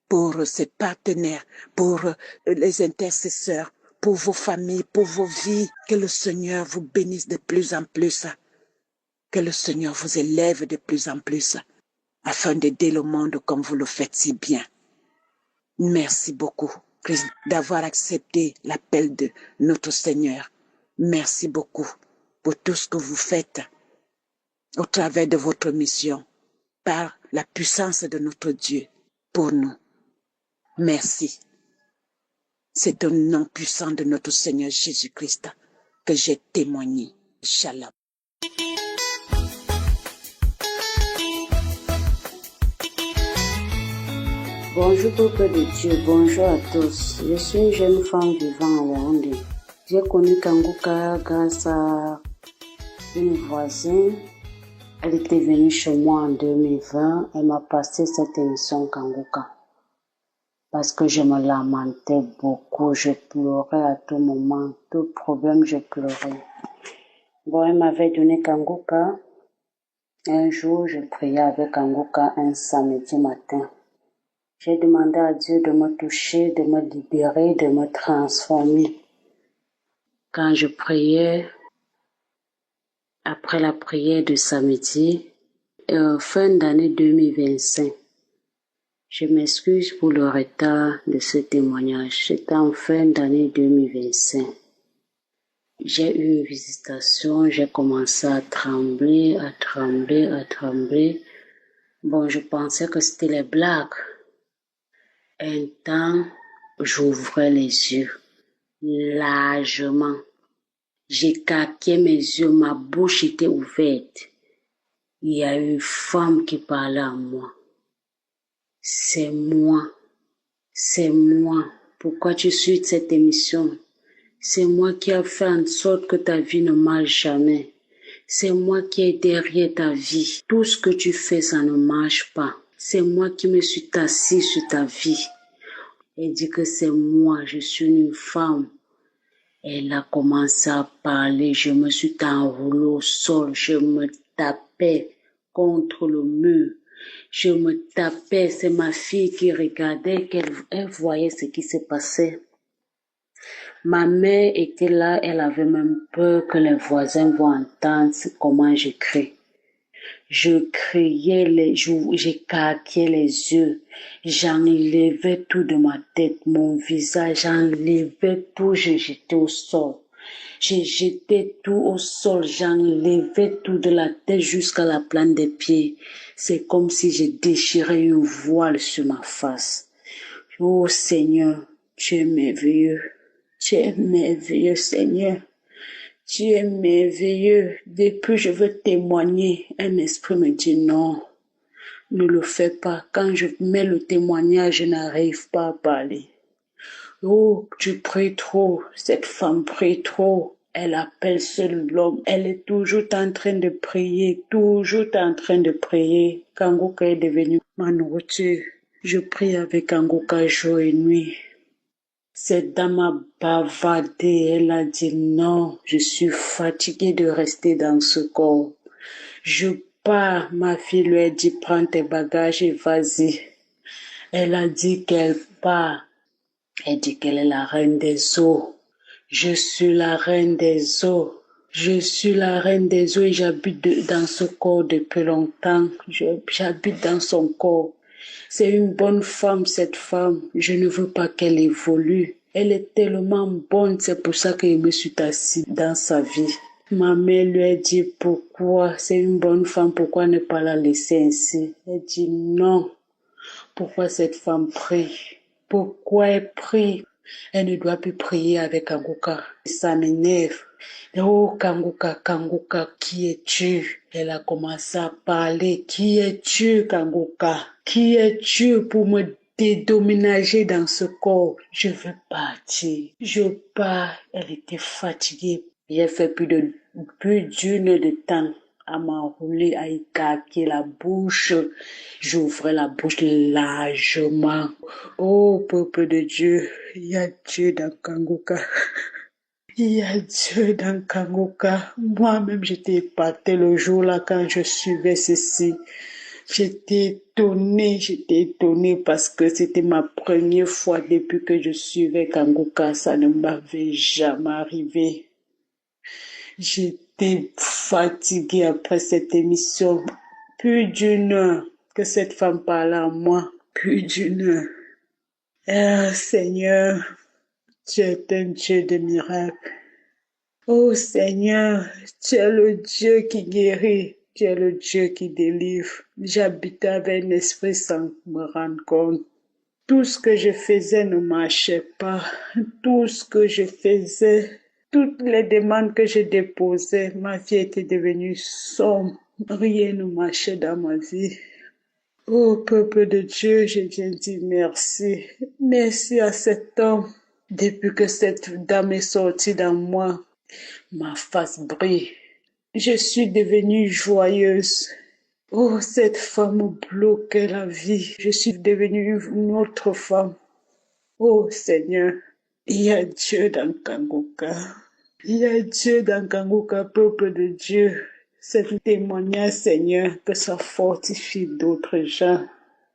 pour ses partenaires, pour les intercesseurs, pour vos familles, pour vos vies. Que le Seigneur vous bénisse de plus en plus. Que le Seigneur vous élève de plus en plus, afin d'aider le monde comme vous le faites si bien. Merci beaucoup, Christ, d'avoir accepté l'appel de notre Seigneur. Merci beaucoup pour tout ce que vous faites au travers de votre mission, par la puissance de notre Dieu pour nous. Merci. C'est au nom puissant de notre Seigneur Jésus-Christ que j'ai témoigné. Shalom. Bonjour peuple de Dieu, bonjour à tous. Je suis une jeune femme vivant à Yaoundé. J'ai connu Kanguka grâce à une voisine. Elle était venue chez moi en 2020. Elle m'a passé cette émission Kanguka. Parce que je me lamentais beaucoup. Je pleurais à tout moment. Tout problème, je pleurais. Bon, elle m'avait donné Kanguka. Un jour, je priais avec Kanguka un samedi matin. J'ai demandé à Dieu de me toucher, de me libérer, de me transformer. Quand je priais, après la prière de samedi, fin d'année 2025, je m'excuse pour le retard de ce témoignage. C'était en fin d'année 2025. J'ai eu une visitation, j'ai commencé à trembler. Bon, je pensais que c'était les blagues. Un temps, j'ouvrais les yeux largement. J'écarquais mes yeux, ma bouche était ouverte. Il y a une femme qui parlait à moi. C'est moi. Pourquoi tu suis cette émission? C'est moi qui ai fait en sorte que ta vie ne marche jamais. C'est moi qui est derrière ta vie. Tout ce que tu fais, ça ne marche pas. C'est moi qui me suis assis sur ta vie. Elle dit que c'est moi, je suis une femme. Elle a commencé à parler, je me suis enroulée au sol, je me tapais contre le mur. Je me tapais, c'est ma fille qui regardait, elle voyait ce qui se passait. Ma mère était là, elle avait même peur que les voisins vont entendre comment je crie. Je criais, j'écarquais les yeux, j'enlevais tout de ma tête, mon visage, j'enlevais tout, je jetais au sol. J'ai jeté tout au sol, j'enlevais tout de la tête jusqu'à la plante des pieds. C'est comme si je déchirais une voile sur ma face. Oh Seigneur, tu es merveilleux. Tu es merveilleux, Seigneur. Tu es merveilleux. Depuis, je veux témoigner. Un esprit me dit non, ne le fais pas. Quand je mets le témoignage, je n'arrive pas à parler. Oh, tu pries trop. Cette femme prie trop. Elle appelle seul l'homme. Elle est toujours en train de prier. Kanguka est devenue ma nourriture. Je prie avec Kanguka jour et nuit. Cette dame a bavardé, elle a dit non, je suis fatiguée de rester dans ce corps. Je pars, ma fille lui a dit prends tes bagages et vas-y. Elle a dit qu'elle part. Elle dit qu'elle est la reine des eaux. Je suis la reine des eaux. Je suis la reine des eaux et j'habite dans ce corps depuis longtemps. J'habite dans son corps. C'est une bonne femme, cette femme. Je ne veux pas qu'elle évolue. Elle est tellement bonne, c'est pour ça que je me suis assise dans sa vie. Ma mère lui a dit pourquoi, c'est une bonne femme, pourquoi ne pas la laisser ainsi? Elle dit non. Pourquoi cette femme prie? Pourquoi elle prie? Elle ne doit plus prier avec Kanguka. Ça m'énerve. Oh Kanguka, qui es-tu? Elle a commencé à parler. Qui es-tu, Kanguka? Qui es-tu pour me dédoménager dans ce corps? Je veux partir. Je pars. Elle était fatiguée. J'ai fait plus d'une heure de temps à m'enrouler, à écarquer la bouche. J'ouvrais la bouche largement. Oh, peuple de Dieu, il y a Dieu dans Kanguka. Il y a Dieu dans Kanguka. Moi-même, j'étais épatée le jour-là quand je suivais ceci. J'étais étonnée parce que c'était ma première fois depuis que je suivais Kanguka. Ça ne m'avait jamais arrivé. J'étais fatiguée après cette émission. Plus d'une heure que cette femme parlait à moi. Plus d'une heure. Ah, Seigneur, tu es un Dieu de miracles. Oh Seigneur, tu es le Dieu qui guérit. Tu es le Dieu qui délivre. J'habitais avec un esprit sans me rendre compte. Tout ce que je faisais ne marchait pas. Tout ce que je faisais, toutes les demandes que je déposais, ma vie était devenue sombre. Rien ne marchait dans ma vie. Oh, peuple de Dieu, je viens dire merci. Merci à cet homme. Depuis que cette dame est sortie dans moi, ma face brille. Je suis devenue joyeuse. Oh, cette femme bloquait la vie. Je suis devenue une autre femme. Oh Seigneur, il y a Dieu dans Kangoka. Il y a Dieu dans Kangoka, peuple de Dieu. C'est un témoignage, Seigneur, que ça fortifie d'autres gens.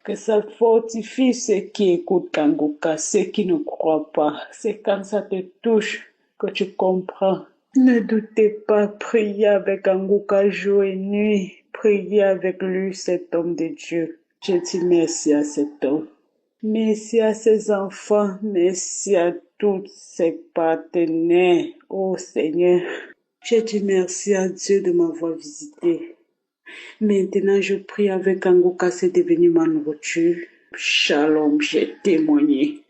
Que ça fortifie ceux qui écoutent Kangoka, ceux qui ne croient pas. C'est quand ça te touche que tu comprends. Ne doutez pas, priez avec Kangoka jour et nuit. Priez avec lui, cet homme de Dieu. Je dis merci à cet homme. Merci à ses enfants. Merci à tous ses partenaires. Oh Seigneur, je dis merci à Dieu de m'avoir visité. Maintenant, je prie avec Kangoka, c'est devenu ma nourriture. Shalom, j'ai témoigné.